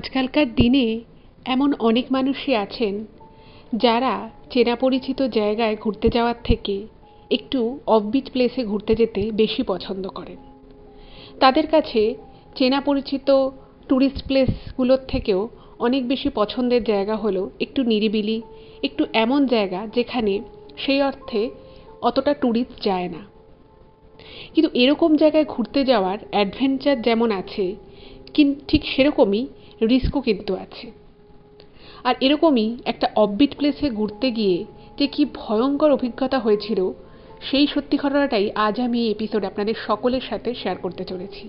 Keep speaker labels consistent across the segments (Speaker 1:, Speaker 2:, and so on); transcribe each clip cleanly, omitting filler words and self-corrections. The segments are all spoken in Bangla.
Speaker 1: আজকালকার দিনে এমন অনেক মানুষই আছেন যারা চেনা পরিচিত জায়গায় ঘুরতে যাওয়ার থেকে একটু অফবিট প্লেসে ঘুরতে যেতে বেশি পছন্দ করেন। তাদের কাছে চেনা পরিচিত ট্যুরিস্ট প্লেসগুলোর থেকেও অনেক বেশি পছন্দের জায়গা হলো একটু নিরিবিলি, একটু এমন জায়গা যেখানে সেই অর্থে অতটা ট্যুরিস্ট যায় না। কিন্তু এরকম জায়গায় ঘুরতে যাওয়ার অ্যাডভেঞ্চার যেমন আছে, ঠিক সেরকমই রিস্কও কিন্তু আছে। আর এরকমই একটা অফবিট প্লেসে ঘুরতে গিয়ে যে কি ভয়ঙ্কর অভিজ্ঞতা হয়েছিল, সেই সত্যি ঘটনাটাই আজ আমি এই এপিসোডে আপনাদের সকলের সাথে শেয়ার করতে চলেছি।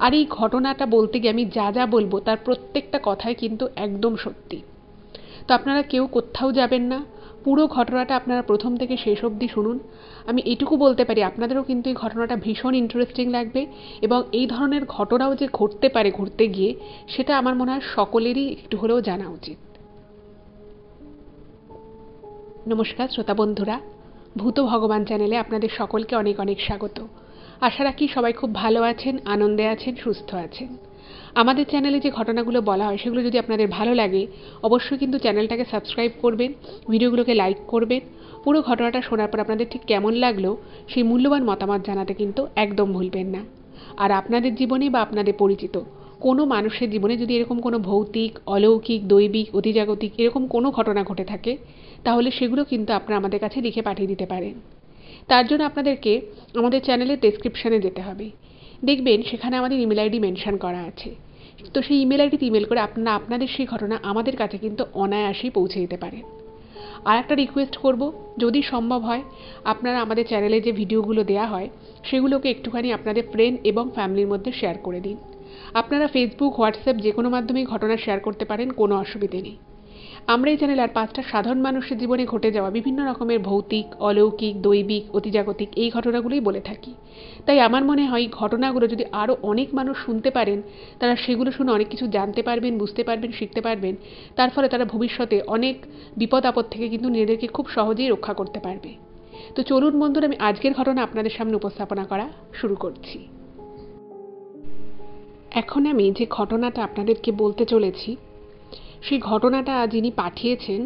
Speaker 1: আর এই ঘটনাটা বলতে গিয়ে আমি যা যা বলবো তার প্রত্যেকটা কথাই কিন্তু একদম সত্যি। তো আপনারা কেউ কোথাও যাবেন না, পুরো ঘটনাটা আপনারা প্রথম থেকে শেষ অবধি শুনুন। আমি এটুকু বলতে পারি আপনাদেরও কিন্তু এই ঘটনাটা ভীষণ ইন্টারেস্টিং লাগবে, এবং এই ধরনের ঘটনাও যে ঘটতে পারে ঘুরতে গিয়ে, সেটা আমার মনে হয় সকলেরই একটু হলেও জানা উচিত। নমস্কার শ্রোতা বন্ধুরা, ভূত ভগবান চ্যানেলে আপনাদের সকলকে অনেক অনেক স্বাগত। আশা রাখি সবাই খুব ভালো আছেন, আনন্দে আছেন, সুস্থ আছেন। আমাদের চ্যানেলে যে ঘটনাগুলো বলা হয় সেগুলো যদি আপনাদের ভালো লাগে, অবশ্যই কিন্তু চ্যানেলটাকে সাবস্ক্রাইব করবেন, ভিডিওগুলোকে লাইক করবেন। পুরো ঘটনাটা শোনার পর আপনাদের ঠিক কেমন লাগলো সেই মূল্যবান মতামত জানাতে কিন্তু একদম ভুলবেন না। আর আপনাদের জীবনে বা আপনাদের পরিচিত কোনো মানুষের জীবনে যদি এরকম কোনো ভৌতিক, অলৌকিক, দৈবিক, অতিজাগতিক এরকম কোনো ঘটনা ঘটে থাকে, তাহলে সেগুলো কিন্তু আপনারা আমাদের কাছে লিখে পাঠিয়ে দিতে পারেন। তার জন্য আপনাদেরকে আমাদের চ্যানেলের ডেসক্রিপশানে যেতে হবে। দেখবেন সেখানে আমাদের ইমেল আইডি মেনশন করা আছে। তো সেই ইমেল আইডিতে ইমেল করে আপনারা আপনাদের সেই ঘটনা আমাদের কাছে কিন্তু অনায়াসেই পৌঁছে দিতে পারেন। আর একটা রিকোয়েস্ট করব, যদি সম্ভব হয় আপনারা আমাদের চ্যানেলে যে ভিডিওগুলো দেওয়া হয় সেগুলোকে একটুখানি আপনাদের ফ্রেন্ড এবং ফ্যামিলির মধ্যে শেয়ার করে দিন। আপনারা ফেসবুক, হোয়াটসঅ্যাপ যে কোনো মাধ্যমেই ঘটনা শেয়ার করতে পারেন, কোনো অসুবিধে নেই। আমরা এই চ্যানেলে আর 5টা সাধারণ মানুষের জীবনে ঘটে যাওয়া বিভিন্ন রকমের ভৌতিক, অলৌকিক, দৈবিক, অতিজাগতিক এই ঘটনাগুলোই বলে থাকি। তাই আমার মনে হয় ঘটনাগুলো যদি আরও অনেক মানুষ শুনতে পারেন, তারা সেগুলো শুনে অনেক কিছু জানতে পারবেন, বুঝতে পারবেন, শিখতে পারবেন। তার ফলে তারা ভবিষ্যতে অনেক বিপদ আপদ থেকে কিন্তু নিজেদেরকে খুব সহজেই রক্ষা করতে পারবে। তো চলুন বন্ধুরা, আমি আজকের ঘটনা আপনাদের সামনে উপস্থাপনা করা শুরু করছি। এখন আমি যে ঘটনাটা আপনাদেরকে বলতে চলেছি, সেই ঘটনাটা যিনি পাঠিয়েছেন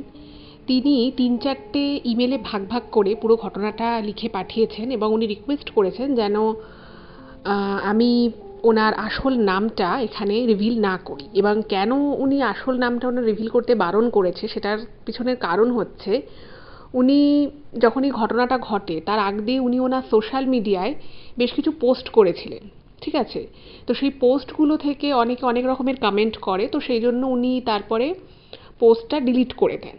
Speaker 1: তিনি 3-4টে ইমেলে ভাগ ভাগ করে পুরো ঘটনাটা লিখে পাঠিয়েছেন, এবং উনি রিকোয়েস্ট করেছেন যেন আমি ওনার আসল নামটা এখানে রিভিল না করি। এবং কেন উনি আসল নামটা ওনার রিভিল করতে বারণ করেছে সেটার পিছনের কারণ হচ্ছে, উনি যখন এই ঘটনাটা ঘটে তার আগ দিয়ে উনি ওনার সোশ্যাল মিডিয়ায় বেশ কিছু পোস্ট করেছিলেন, ঠিক আছে? তো সেই পোস্টগুলো থেকে অনেকে অনেক রকমের কমেন্ট করে, তো সেই জন্য উনি তারপরে পোস্টটা ডিলিট করে দেন।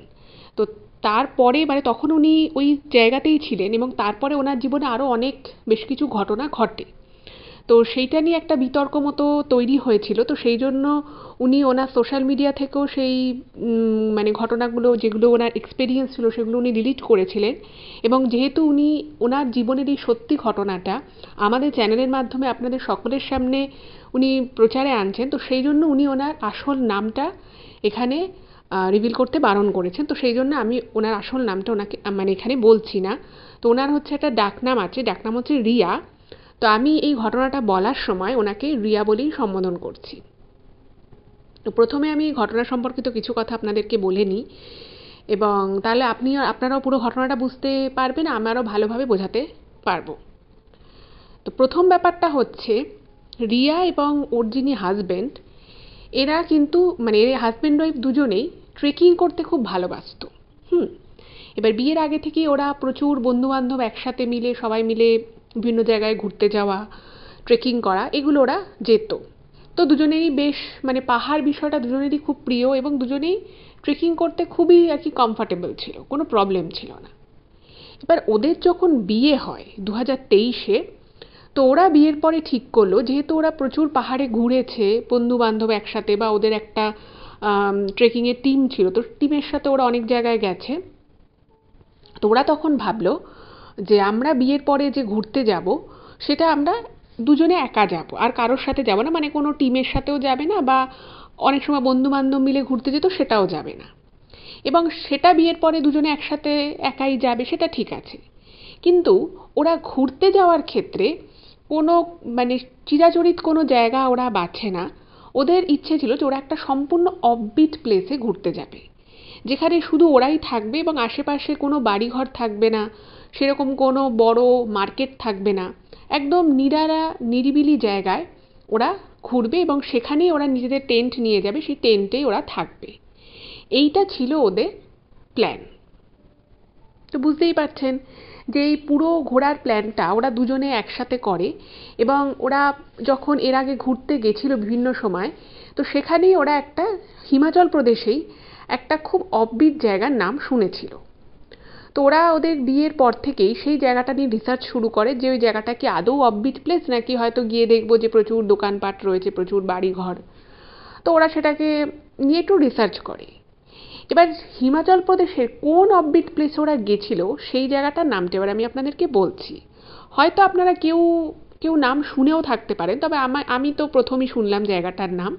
Speaker 1: তো তারপরে তখন উনি ওই জায়গাতেই ছিলেন, এবং তারপরে ওনার জীবনে আরও অনেক বেশ কিছু ঘটনা ঘটে। তো সেইটা নিয়ে একটা বিতর্ক মতো তৈরি হয়েছিল। তো সেই জন্য উনি ওনার সোশ্যাল মিডিয়া থেকেও সেই ঘটনাগুলো যেগুলো ওনার এক্সপেরিয়েন্স ছিল সেগুলো উনি ডিলিট করেছিলেন। এবং যেহেতু উনি ওনার জীবনের এই সত্যি ঘটনাটা আমাদের চ্যানেলের মাধ্যমে আপনাদের সকলের সামনে উনি প্রচারে আনছেন, তো সেই জন্য উনি ওনার আসল নামটা এখানে রিভিল করতে বারণ করেছেন। তো সেই জন্য আমি ওনার আসল নামটা ওনাকে এখানে বলছি না। তো ওনার হচ্ছে একটা ডাকনাম আছে, ডাকনাম হচ্ছে রিয়া। তো আমি এই ঘটনাটা বলার সময় ওনাকে রিয়া বলেই সম্বোধন করছি। তো প্রথমে আমি ঘটনা সম্পর্কিত কিছু কথা আপনাদেরকে বলে নিই, এবং তাহলে আপনারাও পুরো ঘটনাটা বুঝতে পারবেন, আমারও ভালোভাবে বোঝাতে পারবো। তো প্রথম ব্যাপারটা হচ্ছে, রিয়া এবং ওর যিনি হাজব্যান্ড, এরা কিন্তু হাজব্যান্ড ওয়াইফ দুজনেই ট্রেকিং করতে খুব ভালোবাসতো। এবার বিয়ের আগে থেকেই ওরা প্রচুর বন্ধুবান্ধব একসাথে মিলে সবাই মিলে বিভিন্ন জায়গায় ঘুরতে যাওয়া, ট্রেকিং করা, এগুলো ওরা যেত। তো দুজনেরই বেশ পাহাড় বিষয়টা দুজনেরই খুব প্রিয়, এবং দুজনেই ট্রেকিং করতে খুবই আর কি কমফর্টেবল ছিল, কোনো প্রবলেম ছিল না। এবার ওদের যখন বিয়ে হয় 2023-এ, তো ওরা বিয়ের পরে ঠিক করলো, যেহেতু ওরা প্রচুর পাহাড়ে ঘুরেছে বন্ধু বান্ধব একসাথে, বা ওদের একটা ট্রেকিংয়ের টিম ছিল, তো টিমের সাথে ওরা অনেক জায়গায় গেছে। তো ওরা তখন ভাবলো যে আমরা বিয়ের পরে যে ঘুরতে যাব সেটা আমরা দুজনে একা যাব, আর কারোর সাথে যাব না, কোনো টিমের সাথেও যাবে না, বা অনেক সময় বন্ধু বান্ধব মিলে ঘুরতে যেত সেটাও যাবে না। এবং সেটা বিয়ের পরে দুজনে একসাথে একাই যাবে, সেটা ঠিক আছে। কিন্তু ওরা ঘুরতে যাওয়ার ক্ষেত্রে কোনো চিরাচরিত কোনো জায়গা ওরা বাছে না, ওদের ইচ্ছে ছিল যে ওরা একটা সম্পূর্ণ অফবিট প্লেসে ঘুরতে যাবে, যেখানে শুধু ওরাই থাকবে এবং আশেপাশে কোনো বাড়িঘর থাকবে না, সেরকম কোনো বড় মার্কেট থাকবে না, একদম নিরালা নিরিবিলি জায়গায় ওরা ঘুরবে এবং সেখানেই ওরা নিজেদের টেন্ট নিয়ে যাবে, সেই টেন্টেই ওরা থাকবে। এইটা ছিল ওদের প্ল্যান। তো বুঝতেই পারছেন যে এই পুরো ঘোরার প্ল্যানটা ওরা দুজনে একসাথে করে এবং ওরা যখন এর আগে ঘুরতে গেছিল বিভিন্ন সময়, তো সেখানেই ওরা একটা হিমাচল প্রদেশেই একটা খুব অফবিট জায়গার নাম শুনেছিল। তো ওরা ওদের বিয়ের পর থেকেই সেই জায়গাটা নিয়ে রিসার্চ শুরু করে যে ওই জায়গাটা কি আদৌ অফবিট প্লেস নাকি হয়তো গিয়ে দেখবো যে প্রচুর দোকানপাট রয়েছে, প্রচুর বাড়িঘর। তো ওরা সেটাকে নিয়ে একটু রিসার্চ করে। এবার হিমাচল প্রদেশের কোন অফবিট প্লেসে ওরা গেছিল সেই জায়গাটার নামটা এবার আমি আপনাদেরকে বলছি। হয়তো আপনারা কেউ কেউ নাম শুনেও থাকতে পারেন, তবে আমি তো প্রথমই শুনলাম জায়গাটার নাম।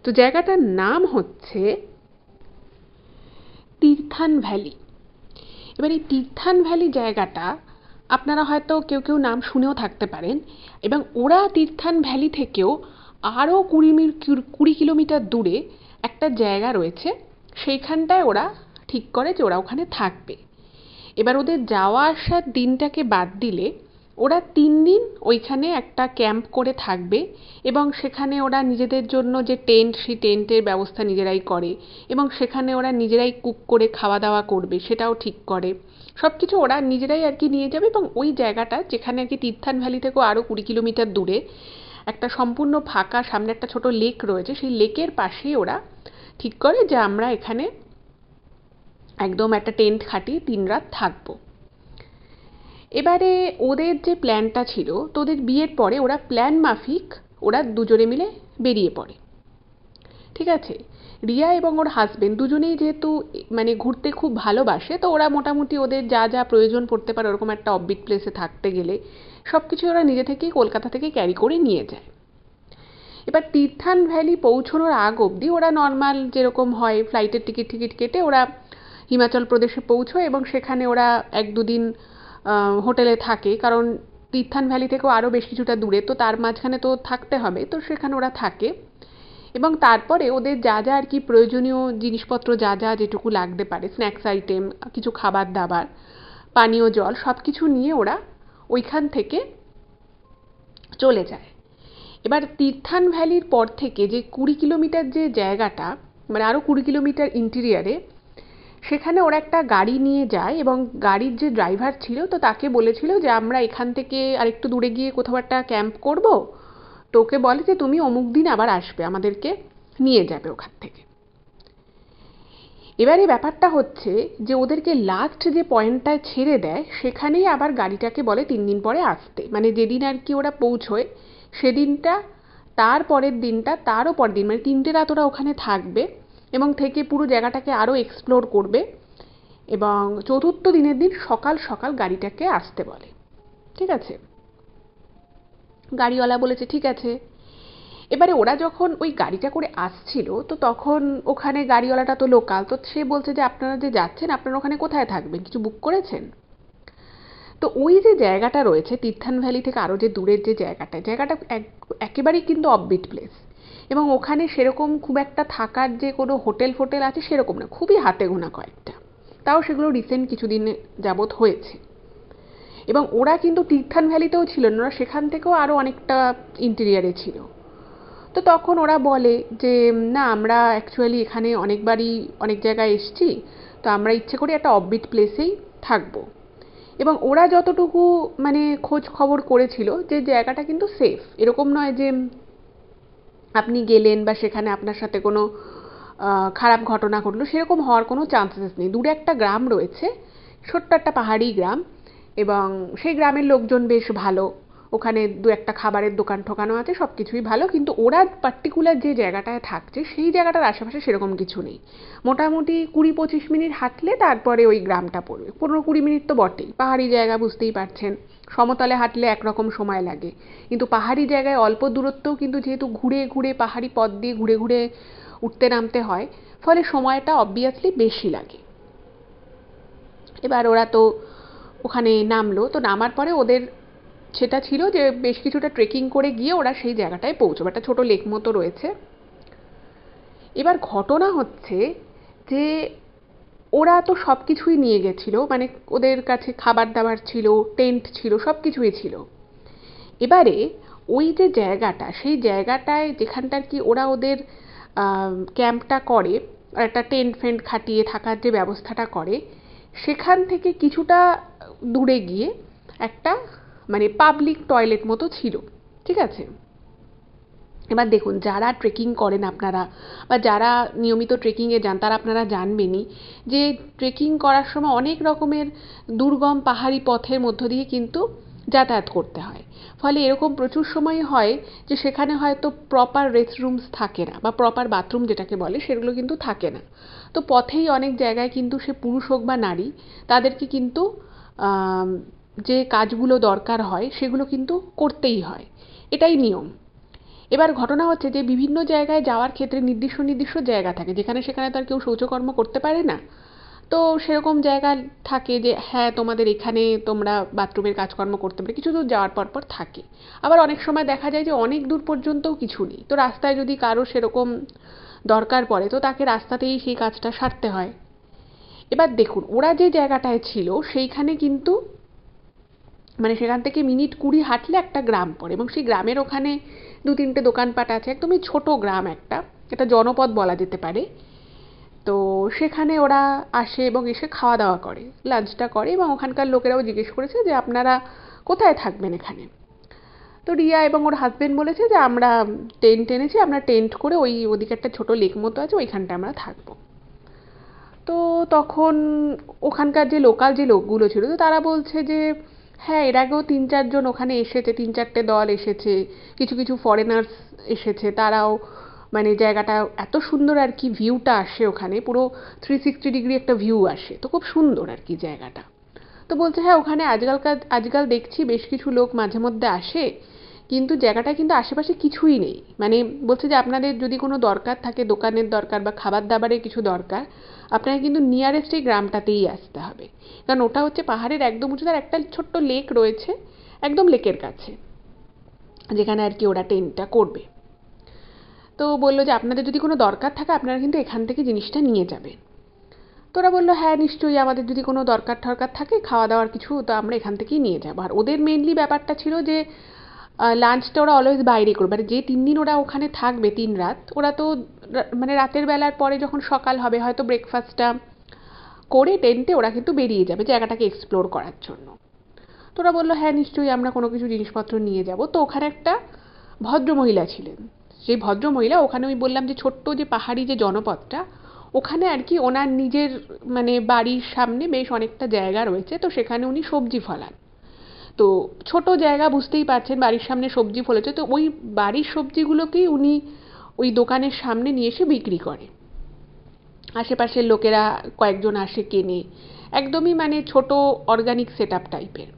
Speaker 1: তো জায়গাটার নাম হচ্ছে তীর্থান ভ্যালি। এবার এই তীর্থান ভ্যালি জায়গাটা আপনারা হয়তো কেউ কেউ নাম শুনেও থাকতে পারেন, এবং ওরা তীর্থান ভ্যালি থেকেও আরও 20 কিলোমিটার দূরে একটা জায়গা রয়েছে, সেইখানটায় ওরা ঠিক করে যে ওরা ওখানে থাকবে। এবার ওদের যাওয়া আসার দিনটাকে বাদ দিলে ওরা 3 দিন ওইখানে একটা ক্যাম্প করে থাকবে এবং সেখানে ওরা নিজেদের জন্য যে টেন্ট, সেই টেন্টের ব্যবস্থা নিজেরাই করে এবং সেখানে ওরা নিজেরাই কুক করে খাওয়া দাওয়া করবে সেটাও ঠিক করে। সব কিছু ওরা নিজেরাই আর কি নিয়ে যাবে এবং ওই জায়গাটা যেখানে আর কি তীর্থান ভ্যালি থেকেও আরও 20 কিলোমিটার দূরে একটা সম্পূর্ণ ফাঁকা, সামনে একটা ছোট লেক রয়েছে, সেই লেকের পাশেই ওরা ঠিক করে যে আমরা এখানে একদম একটা টেন্ট খাটিয়ে 3 রাত থাকবো। এবারে ওদের যে প্ল্যানটা ছিল, তো ওদের বিয়ের পরে ওরা প্ল্যান মাফিক ওরা দুজনে মিলে বেরিয়ে পড়ে। ঠিক আছে, রিয়া এবং ওর হাজবেন্ড দুজনেই যেহেতু মানে ঘুরতে খুব ভালোবাসে, তো ওরা মোটামুটি ওদের যা যা প্রয়োজন পড়তে পারে ওরকম একটা অফবিট প্লেসে থাকতে গেলে সব কিছু ওরা নিজে থেকেই কলকাতা থেকে ক্যারি করে নিয়ে যায়। এবার তীর্থান ভ্যালি পৌঁছানোর আগ অবধি ওরা নর্মাল যেরকম হয় ফ্লাইটের টিকিট কেটে ওরা হিমাচল প্রদেশে পৌঁছয় এবং সেখানে ওরা 1-2 দিন হোটেলে থাকে, কারণ তীর্থান ভ্যালি থেকেও আরও বেশ কিছুটা দূরে, তো তার মাঝখানে তো থাকতে হবে, তো সেখানে ওরা থাকে এবং তারপরে ওদের যা যা আর কি প্রয়োজনীয় জিনিসপত্র, যা যা যেটুকু লাগতে পারে, স্ন্যাক্স আইটেম, কিছু খাবার দাবার, পানীয় জল, সব কিছু নিয়ে ওরা ওইখান থেকে চলে যায়। এবার তীর্থান ভ্যালির পর থেকে যে 20 কিলোমিটার যে জায়গাটা, মানে আরও 20 কিলোমিটার ইন্টিরিয়ারে, সেখানে ওরা একটা গাড়ি নিয়ে যায় এবং গাড়ির যে ড্রাইভার ছিল তো তাকে বলেছিল যে আমরা এখান থেকে আরেকটু দূরে গিয়ে কোথাও একটা ক্যাম্প করব, তো ওকে বলে যে তুমি অমুক দিন আবার আসবে, আমাদেরকে নিয়ে যাবে ওখান থেকে। এবারে ব্যাপারটা হচ্ছে যে ওদেরকে লাস্ট যে পয়েন্টটায় ছেড়ে দেয় সেখানেই আবার গাড়িটাকে বলে 3 দিন পরে আসতে, মানে যেদিন আর কি ওরা পৌঁছয় সেদিনটা, তার পরের দিনটা, তারও পরের দিন, মানে 3টে রাত ওরা ওখানে থাকবে এবং থেকে পুরো জায়গাটাকে আরও এক্সপ্লোর করবে এবং চতুর্থ দিনের দিন সকাল সকাল গাড়িটাকে আসতে বলে। ঠিক আছে, গাড়িওয়ালা বলেছে ঠিক আছে। এবারে ওরা যখন ওই গাড়িটা করে আসছিল, তো তখন ওখানে গাড়িওয়ালাটা তো লোকাল, তো সে বলছে যে আপনারা যে যাচ্ছেন আপনারা ওখানে কোথায় থাকবেন, কিছু বুক করেছেন? তো ওই যে জায়গাটা রয়েছে তীর্থান ভ্যালি থেকে আরও যে দূরের যে জায়গাটা একেবারেই কিন্তু অফবিট প্লেস এবং ওখানে সেরকম খুব একটা থাকার যে কোনো হোটেল ফোটেল আছে সেরকম না, খুবই হাতে গোনা কয়েকটা, তাও সেগুলো রিসেন্ট কিছুদিন যাবৎ হয়েছে। এবং ওরা কিন্তু তীর্থান ভ্যালিতেও ছিল না, ওরা সেখান থেকেও আরও অনেকটা ইন্টেরিয়ারে ছিল। তো তখন ওরা বলে যে না, আমরা অ্যাকচুয়ালি এখানে অনেকবারই অনেক জায়গায় এসছি, তো আমরা ইচ্ছে করে একটা অফবিট প্লেসেই থাকবো। এবং ওরা যতটুকু মানে খোঁজ খবর করেছিল যে জায়গাটা কিন্তু সেফ, এরকম নয় যে আপনি গেলেন বা সেখানে আপনার সাথে কোনো খারাপ ঘটনা ঘটলো, সেরকম হওয়ার কোনো চান্সেস নেই। দূরে একটা গ্রাম রয়েছে, ছোট্ট একটা পাহাড়ি গ্রাম, এবং সেই গ্রামের লোকজন বেশ ভালো, ওখানে 2-একটা খাবারের দোকান ঠোকানো আছে, সব কিছুই ভালো, কিন্তু ওরা পার্টিকুলার যে জায়গাটায় থাকছে সেই জায়গাটার আশেপাশে সেরকম কিছু নেই। মোটামুটি 20-25 মিনিট হাঁটলে তারপরে ওই গ্রামটা পড়বে, 15-20 মিনিট তো বটেই, পাহাড়ি জায়গা বুঝতেই পারছেন, সমতলে হাঁটলে একরকম সময় লাগে, কিন্তু পাহাড়ি জায়গায় অল্প দূরত্বেও কিন্তু যেহেতু ঘুরে ঘুরে পাহাড়ি পথ দিয়ে ঘুরে ঘুরে উঠতে নামতে হয়, ফলে সময়টা অবভিয়াসলি বেশি লাগে। এবার ওরা তো ওখানে নামলো, তো নামার পরে ওদের সেটা ছিল যে বেশ কিছুটা ট্রেকিং করে গিয়ে ওরা সেই জায়গাটায় পৌঁছবে, একটা ছোটো লেক মতো রয়েছে, এবার ঘটনা হচ্ছে যে ওরা তো সব কিছুই নিয়ে গেছিল, মানে ওদের কাছে খাবার দাবার ছিল, টেন্ট ছিল, সব কিছুই ছিল। এবারে ওই যে জায়গাটা, সেই জায়গাটায় যেখানটার কি ওরা ওদের ক্যাম্পটা করে, একটা টেন্ট ফেন্ট খাটিয়ে থাকার যে ব্যবস্থাটা করে, সেখান থেকে কিছুটা দূরে গিয়ে একটা মানে পাবলিক টয়লেট মতো ছিল, ঠিক আছে? এবার দেখুন, যারা ট্রেকিং করেন আপনারা, বা যারা নিয়মিত ট্রেকিংয়ে যান, তারা আপনারা জানবেনই যে ট্রেকিং করার সময় অনেক রকমের দুর্গম পাহাড়ি পথের মধ্য দিয়ে কিন্তু যাতায়াত করতে হয়। ফলে এরকম প্রচুর সময় হয় যে সেখানে হয়তো প্রপার রেস্টরুমস থাকে না, বা প্রপার বাথরুম যেটাকে বলে সেগুলো কিন্তু থাকে না। তো পথেই অনেক জায়গায় কিন্তু সে পুরুষ হোক বা নারী, তাদেরকে কিন্তু যে কাজগুলো দরকার হয় সেগুলো কিন্তু করতেই হয়, এটাই নিয়ম। এবার ঘটনা হচ্ছে যে বিভিন্ন জায়গায় যাওয়ার ক্ষেত্রে নির্দিষ্ট নির্দিষ্ট জায়গা থাকে, যেখানে সেখানে তো আর কেউ শৌচকর্ম করতে পারে না। তো সেরকম জায়গা থাকে যে হ্যাঁ, তোমাদের এখানে তোমরা বাথরুমের কাজকর্ম করতে পারে, কিছু দূর যাওয়ার পর পর থাকে। আবার অনেক সময় দেখা যায় যে অনেক দূর পর্যন্তও কিছু নেই, তো রাস্তায় যদি কারো সেরকম দরকার পড়ে তো তাকে রাস্তাতেই সেই কাজটা সারতে হয়। এবার দেখুন, ওরা যে জায়গাটায় ছিল সেইখানে কিন্তু মানে সেখান থেকে মিনিট 20 হাঁটলে একটা গ্রাম পড়ে, এবং সেই গ্রামের ওখানে 2-3টে দোকানপাট আছে, একদমই ছোট গ্রাম, একটা জনপদ বলা যেতে পারে। তো সেখানে ওরা আসে এবং এসে খাওয়া দাওয়া করে, লাঞ্চটা করে, এবং ওখানকার লোকেরাও জিজ্ঞেস করেছে যে আপনারা কোথায় থাকবেন এখানে। তো রিয়া এবং ওর হাজবেন্ড বলেছে যে আমরা টেন্ট এনেছি, আমরা টেন্ট করে ওদিকে একটা ছোট লেক মতো আছে, ওইখানটা আমরা থাকবো। তো তখন ওখানকার যে লোকাল যে লোকগুলো ছিল, তো তারা বলছে যে হ্যাঁ, এর আগেও 3-4 জন ওখানে এসেছে, 3-4টে দল এসেছে, কিছু কিছু ফরেনার্স এসেছে, তারাও মানে জায়গাটা এত সুন্দর আর কি, ভিউটা আসে ওখানে, পুরো 360 ডিগ্রি একটা ভিউ আসে, তো খুব সুন্দর আর কি জায়গাটা। তো বলছে হ্যাঁ, ওখানে আজকাল দেখছি বেশ কিছু লোক মাঝে মধ্যে আসে, কিন্তু জায়গাটা কিন্তু আশেপাশে কিছুই নেই। মানে বলছে যে আপনাদের যদি কোনো দরকার থাকে, দোকানের দরকার বা খাবার দাবারের কিছু দরকার, আপনাকে কিন্তু নিয়ারেস্ট এই গ্রামটাতেই আসতে হবে, কারণ ওটা হচ্ছে পাহাড়ের একদম উঁচুতে, একটা ছোট্ট লেক রয়েছে একদম লেকের কাছে, যেখানে আর কি ওরা টেন্টটা করবে। তো বললো যে আপনাদের যদি কোনো দরকার থাকে আপনারা কিন্তু এখান থেকে জিনিসটা নিয়ে যাবেন। তো ওরা বললো হ্যাঁ নিশ্চয়ই, আমাদের যদি কোনো দরকার টরকার থাকে খাওয়া দাওয়ার কিছু, তো আমরা এখান থেকেই নিয়ে যাবো। আর ওদের মেনলি ব্যাপারটা ছিল যে লাঞ্চটা ওরা অলওয়েজ বাইরে করবে, মানে যে 3 দিন ওরা ওখানে থাকবে, 3 রাত, ওরা তো মানে রাতের বেলার পরে যখন সকাল হবে হয়তো ব্রেকফাস্টটা করে টেন্টে ওরা কিন্তু বেরিয়ে যাবে জায়গাটাকে এক্সপ্লোর করার জন্য। তো ওরা বললো হ্যাঁ নিশ্চয়ই, আমরা কোনো কিছু জিনিসপত্র নিয়ে যাব। তো ওখানে একটা ভদ্রমহিলা ছিলেন, সেই ভদ্রমহিলা ওখানে, ওই বললাম যে ছোট্ট যে পাহাড়ি যে জনপদটা, ওখানে আর কি ওনার নিজের মানে বাড়ির সামনে বেশ অনেকটা জায়গা রয়েছে, তো সেখানে উনি সবজি ফলান। তো ছোট জায়গা, বুঝতেই পারছেন, বাড়ির সামনে সবজি ফলেছে, তো ওই বাড়ির সবজিগুলোকেই উনি ওই দোকানের সামনে নিয়ে এসে বিক্রি করে। আশেপাশের লোকেরা কয়েকজন আসে কেনে, একদমই মানে ছোট অর্গানিক সেট আপ টাইপের।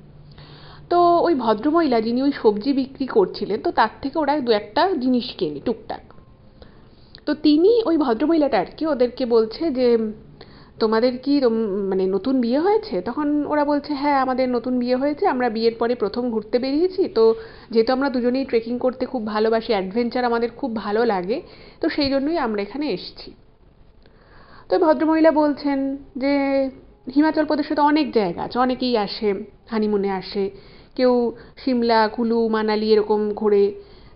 Speaker 1: তো ওই ভদ্রমহিলা যিনি ওই সবজি বিক্রি করছিলেন, তো তার থেকে ওরা 2-1টা জিনিস কেনে টুকটাক। তো তিনি, ওই ভদ্রমহিলাটা আর কি, ওদেরকে বলছে যে তোমাদের কি মানে নতুন বিয়ে হয়েছে? তখন ওরা বলছে হ্যাঁ, আমাদের নতুন বিয়ে হয়েছে, আমরা বিয়ের পরে প্রথম ঘুরতে বেরিয়েছি, তো যেহেতু আমরা দুজনেই ট্রেকিং করতে খুব ভালোবাসি, অ্যাডভেঞ্চার আমাদের খুব ভালো লাগে, তো সেই জন্যই আমরা এখানে এসেছি। তো ভদ্রমহিলা বলছেন যে হিমাচল প্রদেশে তো অনেক জায়গা আছে, অনেকেই আসে, হানিমুনে আসে, কেউ সিমলা, কুলু, মানালি এরকম ঘোরে,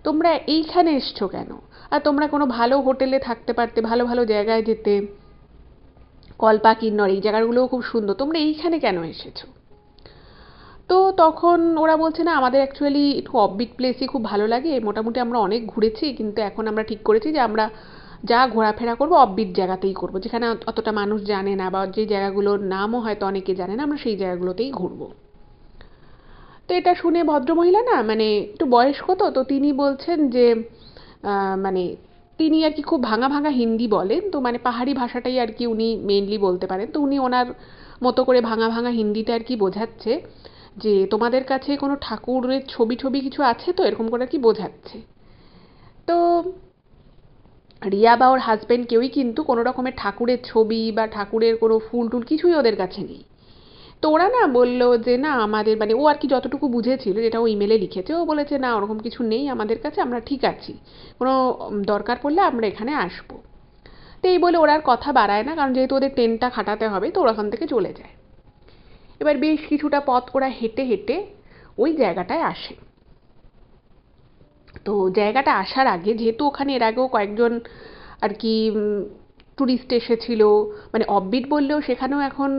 Speaker 1: তোমরা এইখানে এসছো কেন? আর তোমরা কোনো ভালো হোটেলে থাকতে পারতে, ভালো ভালো জায়গায় যেতে, কল্পা, কিন্নর, এই জায়গাগুলোও খুব সুন্দর, তোমরা এইখানে কেন এসেছো? তো তখন ওরা বলছে না, আমাদের অ্যাকচুয়ালি একটু অফবিট প্লেসই খুব ভালো লাগে, মোটামুটি আমরা অনেক ঘুরেছি, কিন্তু এখন আমরা ঠিক করেছি যে আমরা যা ঘোরাফেরা করবো অফবিট জায়গাতেই করবো, যেখানে অতটা মানুষ জানে না, বা যে জায়গাগুলোর নামও হয়তো অনেকে জানে না, আমরা সেই জায়গাগুলোতেই ঘুরবো। তো এটা শুনে ভদ্রমহিলা না মানে একটু বয়স্ক, তো তিনি বলছেন যে মানে তিনি আর কি খুব ভাঙা ভাঙা হিন্দি বলেন, তো মানে পাহাড়ি ভাষাটাই আর কি উনি মেনলি বলতে পারেন, তো উনি ওনার মতো করে ভাঙা ভাঙা হিন্দিতে আর কি বোঝাচ্ছে যে তোমাদের কাছে কোনো ঠাকুরের ছবি ছবি কিছু আছে, তো এরকম করে আর কি বোঝাচ্ছে। তো রিয়া বা ওর হাজবেন্ড কেউই কিন্তু কোনো রকমের ঠাকুরের ছবি বা ঠাকুরের কোনো ফুল টুল কিছুই ওদের কাছে নেই। তো ওরা না বললো যে না, আমাদের মানে ও আর কি যতটুকু বুঝেছিল, যেটা ও ইমেলে লিখেছে, ও বলেছে না ওরকম কিছু নেই আমাদের কাছে, আমরা ঠিক আছি, কোনো দরকার পড়লে আমরা এখানে আসবো। তো এই বলে ওরা আর কথা বাড়ায় না, কারণ যেহেতু ওদের ট্রেনটা খাটাতে হবে, তো ওরা ওখান থেকে চলে যায়। এবার বেশ কিছুটা পথ ওরা হেঁটে হেঁটে ওই জায়গাটায় আসে। তো জায়গাটা আসার আগে, যেহেতু ওখানে এর আগেও কয়েকজন আর কি ট্যুরিস্ট এসেছিল, মানে অফবিট বললেও সেখানেও এখন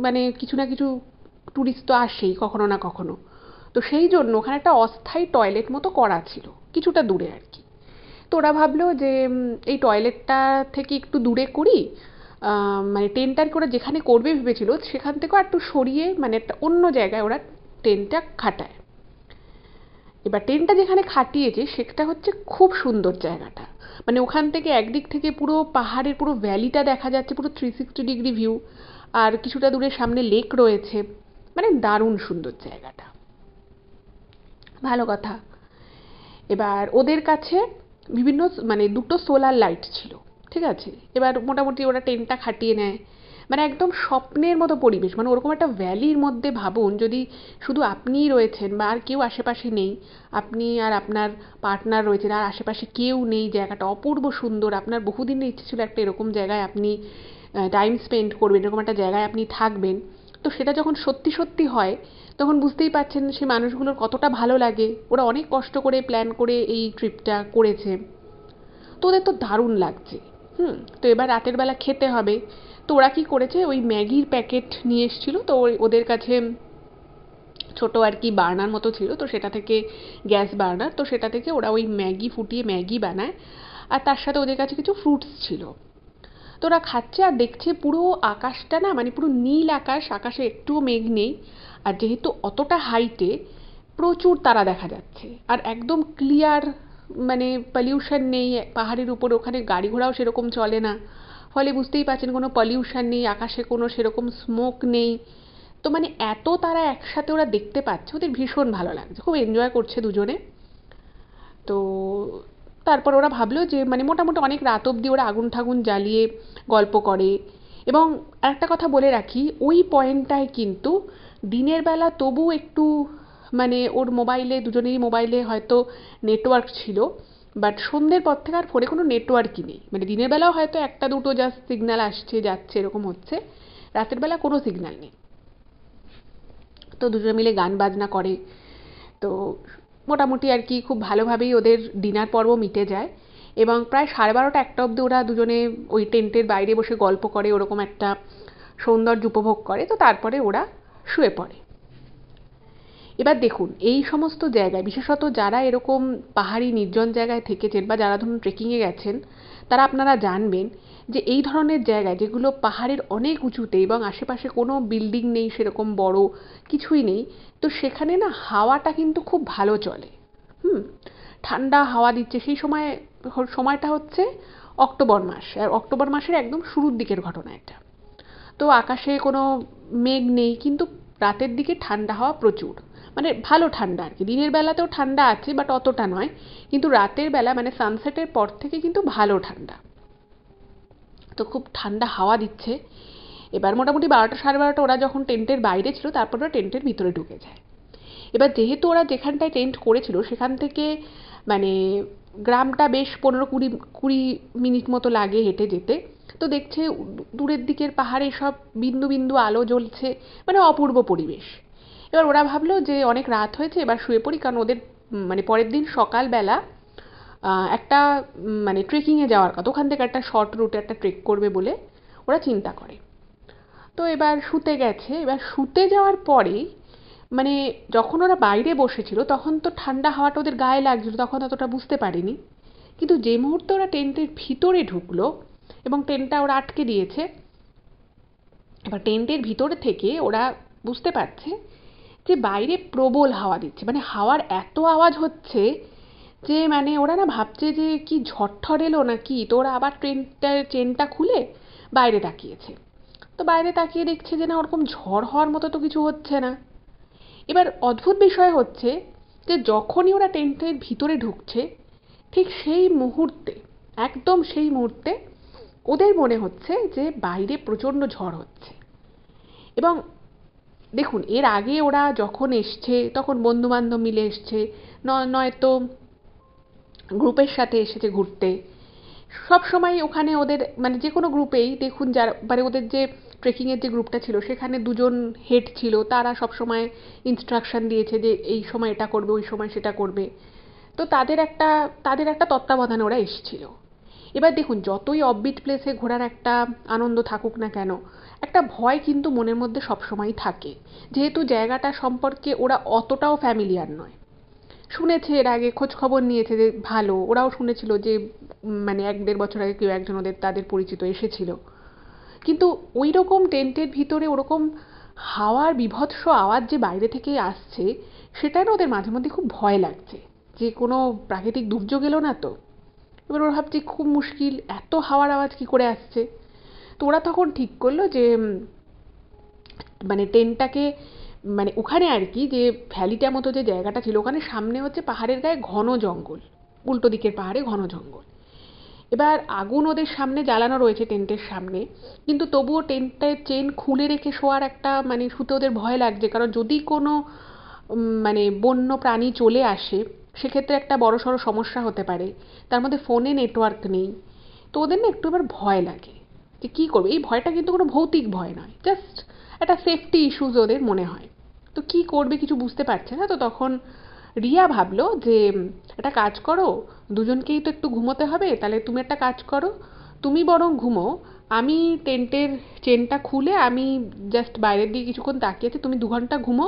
Speaker 1: মানে কিছু না কিছু ট্যুরিস্ট তো আসেই কখনো না কখনো। তো সেই জন্য ওখানে একটা অস্থায়ী টয়লেট মতো করা ছিল, কিছুটা দূরে আর কি। তো ওরা ভাবলো যে এই টয়লেটটা থেকে একটু দূরে করি, মানে টেন্টটা আর কি ওরা যেখানে করবে ভেবেছিল সেখান থেকেও একটু সরিয়ে মানে একটা অন্য জায়গায় ওরা টেন্টটা খাটায়। এবার টেন্টটা যেখানে খাটিয়েছে সেটা হচ্ছে খুব সুন্দর জায়গাটা, মানে ওখান থেকে একদিক থেকে পুরো পাহাড়ের পুরো ভ্যালিটা দেখা যাচ্ছে, পুরো 360 ডিগ্রি ভিউ, আর কিছুটা দূরে সামনে লেক রয়েছে, মানে দারুণ সুন্দর জায়গাটা। ভালো কথা। এবার ওদের কাছে বিভিন্ন মানে দুটো সোলার লাইট ছিল, ঠিক আছে। এবার মোটামুটি ওরা টেন্টটা খাটিয়ে নেয়, মানে একদম স্বপ্নের মতো পরিবেশ, মানে ওরকম একটা ভ্যালির মধ্যে ভাবুন যদি শুধু আপনিই রয়েছেন বা আর কেউ আশেপাশে নেই, আপনি আর আপনার পার্টনার রয়েছেন, আর আশেপাশে কেউ নেই, জায়গাটা অপূর্ব সুন্দর, আপনার বহুদিনের ইচ্ছে ছিল একটা এরকম জায়গায় আপনি টাইম স্পেন্ড করবেন, এরকম একটা জায়গায় আপনি থাকবেন। তো সেটা যখন সত্যি সত্যি হয় তখন বুঝতেই পারছেন সেই মানুষগুলোর কতটা ভালো লাগে। ওরা অনেক কষ্ট করে প্ল্যান করে এই ট্রিপটা করেছে, তো ওদের তো দারুণ লাগছে। তো এবার রাতের বেলা খেতে হবে, তো ওরা কি করেছে, ওই ম্যাগির প্যাকেট নিয়ে এসেছিল, তো ওদের কাছে ছোট আর কি বার্নার মতো ছিল, তো সেটা থেকে গ্যাস বার্নার, তো সেটা থেকে ওরা ওই ম্যাগি ফুটিয়ে ম্যাগি বানায়। আর তার সাথে ওদের কাছে কিছু ফ্রুটস ছিল। তো ওরা খাচ্ছে আর দেখছে পুরো আকাশটা না, মানে পুরো নীল আকাশ, আকাশে একটুও মেঘ নেই, আর যেহেতু অতটা হাইটে প্রচুর তারা দেখা যাচ্ছে, আর একদম ক্লিয়ার, মানে পলিউশন নেই পাহাড়ের উপর, ওখানে গাড়ি ঘোড়াও সেরকম চলে না, ফলে বুঝতেই পারছেন কোনো পলিউশন নেই, আকাশে কোনো সেরকম স্মোক নেই। তো মানে এত তারা একসাথে ওরা দেখতে পাচ্ছে, ওদের ভীষণ ভালো লাগছে, খুব এনজয় করছে দুজনে। তো তারপর ওরা ভাবলো যে মানে মোটামুটি অনেক রাত অবধি ওরা আগুন ঠাগুন জ্বালিয়ে গল্প করে। এবং একটা কথা বলে রাখি, ওই পয়েন্টটায় কিন্তু দিনের বেলা তবু একটু মানে ওর মোবাইলে, দুজনেরই মোবাইলে হয়তো নেটওয়ার্ক ছিল, বাট সন্ধ্যের পর থেকে আর ফোনে কোনো নেটওয়ার্কই নেই, মানে দিনের বেলাও হয়তো একটা দুটো জাস্ট সিগন্যাল আসছে যাচ্ছে এরকম হচ্ছে, রাতের বেলা কোনো সিগন্যাল নেই। তো দুজনে মিলে গান বাজনা করে। তো মোটামুটি আর কি খুব ভালোভাবেই ওদের ডিনার পর্ব মিটে যায়, এবং প্রায় 12:30 একটা অবধি ওরা দুজনে ওই টেন্টের বাইরে বসে গল্প করে, ওরকম একটা সৌন্দর্য উপভোগ করে, তো তারপরে ওরা শুয়ে পড়ে। এবার দেখুন এই সমস্ত জায়গায়, বিশেষত যারা এরকম পাহাড়ি নির্জন জায়গায় থেকেছেন বা যারা ধরুন ট্রেকিংয়ে গেছেন, তারা আপনারা জানবেন যে এই ধরনের জায়গায় যেগুলো পাহাড়ের অনেক উঁচুতে এবং আশেপাশে কোনো বিল্ডিং নেই সেরকম বড়, কিছুই নেই, তো সেখানে না হাওয়াটা কিন্তু খুব ভালো চলে। হুম ঠান্ডা হাওয়া দিচ্ছে, সেই সময়টা হচ্ছে অক্টোবর মাস, আর অক্টোবর মাসের একদম শুরুর দিকের ঘটনা এটা। তো আকাশে কোনো মেঘ নেই, কিন্তু রাতের দিকে ঠান্ডা হাওয়া প্রচুর, মানে ভালো ঠান্ডা আর কি। দিনের বেলাতেও ঠান্ডা আছে বাট অতটা নয়, কিন্তু রাতের বেলা মানে সানসেটের পর থেকে কিন্তু ভালো ঠান্ডা। তো খুব ঠান্ডা হাওয়া দিচ্ছে। এবার মোটামুটি 12টা 12:30 ওরা যখন টেন্টের বাইরে ছিল, তারপর ওরা টেন্টের ভিতরে ঢুকে যায়। এবার যেহেতু ওরা যেখানটায় টেন্ট করেছিল সেখান থেকে মানে গ্রামটা বেশ 15-20 মিনিট মতো লাগে হেঁটে যেতে। তো দেখছে দূরের দিকের পাহাড়ে সব বিন্দু বিন্দু আলো জ্বলছে, মানে অপূর্ব পরিবেশ। এবার ওরা ভাবলো যে অনেক রাত হয়েছে, এবার শুয়ে পড়ি, কারণ ওদের মানে পরের দিন সকালবেলা একটা মানে ট্রেকিংয়ে যাওয়ার কথা, ওখান থেকে একটা শর্ট রুটে একটা ট্রেক করবে বলে ওরা চিন্তা করে। তো এবার শুতে গেছে। এবার শুতে যাওয়ার পরে মানে যখন ওরা বাইরে বসেছিল তখন তো ঠান্ডা হাওয়াটা ওদের গায়ে লাগছিল, তখন অতটা বুঝতে পারিনি। কিন্তু যে মুহূর্তে ওরা টেন্টের ভিতরে ঢুকলো এবং টেন্টটা ওরা আটকে দিয়েছে, এবার টেন্টের ভিতরে থেকে ওরা বুঝতে পারছে যে বাইরে প্রবল হাওয়া দিচ্ছে, মানে হাওয়ার এত আওয়াজ হচ্ছে যে মানে ওরা না ভাবছে যে কি ঝড় এলো না কি। তো ওরা আবার চেনটা খুলে বাইরে তাকিয়েছে। তো বাইরে তাকিয়ে দেখছে যে না, ওরকম ঝড় হওয়ার মতো তো কিছু হচ্ছে না। এবার অদ্ভুত বিষয় হচ্ছে যে যখনই ওরা টেন্টের ভিতরে ঢুকছে, ঠিক সেই মুহূর্তে, একদম সেই মুহূর্তে ওদের মনে হচ্ছে যে বাইরে প্রচণ্ড ঝড় হচ্ছে। এবং দেখুন এর আগে ওরা যখন এসছে তখন বন্ধু বান্ধব মিলে এসছে, নয়তো গ্রুপের সাথে এসেছে ঘুরতে, সব সময় ওখানে ওদের মানে যে কোনো গ্রুপেই দেখুন, যারা মানে ওদের যে ট্রেকিংয়ের যে গ্রুপটা ছিল সেখানে দুজন হেড ছিল, তারা সব সময় ইনস্ট্রাকশন দিয়েছে যে এই সময় এটা করবে, ওই সময় সেটা করবে। তো তাদের একটা তত্ত্বাবধানে ওরা এসেছিল। এবার দেখুন, যতই অফবিট প্লেসে ঘোরার একটা আনন্দ থাকুক না কেন, একটা ভয় কিন্তু মনের মধ্যে সবসময়ই থাকে, যেহেতু জায়গাটা সম্পর্কে ওরা অতটাও ফ্যামিলিয়ার নয়। শুনেছে এর আগে, খোঁজ খবর নিয়েছে যে ভালো, ওরাও শুনেছিল যে মানে 1-1.5 বছর আগে কেউ একজন তাদের পরিচিত এসেছিল। কিন্তু ওই রকম টেন্টের ভিতরে ওরকম হাওয়ার বীভৎস আওয়াজ যে বাইরে থেকে আসছে, সেটা না ওদের মাঝে মধ্যে খুব ভয় লাগছে যে কোনো প্রাকৃতিক দুর্যোগ এলো না তো। এবার ওরা ভাবছে খুব মুশকিল, এত হাওয়ার আওয়াজ কি করে আসছে। তো ওরা তখন ঠিক করলো যে মানে টেন্টটাকে মানে ওখানে আর কি, যে ভ্যালিটার মতো যে জায়গাটা ছিল ওখানে সামনে হচ্ছে পাহাড়ের গায়ে ঘন জঙ্গল, উল্টো দিকের পাহাড়ে ঘন জঙ্গল। এবার আগুন ওদের সামনে জ্বালানো রয়েছে টেন্টের সামনে, কিন্তু তবুও টেন্টের চেন খুলে রেখে শোয়ার একটা মানে শুতে ওদের ভয় লাগছে, কারণ যদি কোনো মানে বন্য প্রাণী চলে আসে সেক্ষেত্রে একটা বড়সড় সমস্যা হতে পারে। তার মধ্যে ফোনে নেটওয়ার্ক নেই। তো ওদের না একটু এবার ভয় লাগে যে কী করবে। এই ভয়টা কিন্তু কোনো ভৌতিক ভয় নয়, জাস্ট একটা সেফটি ইস্যুজ ওদের মনে হয়। তো কী করবে কিছু বুঝতে পারছে না। তো তখন রিয়া ভাবলো যে একটা কাজ করো, দুজনকেই তো একটু ঘুমোতে হবে, তাহলে তুমি একটা কাজ করো, তুমি বরং ঘুমো, আমি টেন্টের চেনটা খুলে আমি জাস্ট বাইরের দিকে কিছুক্ষণ তাকিয়েছি, তুমি 2 ঘন্টা ঘুমো,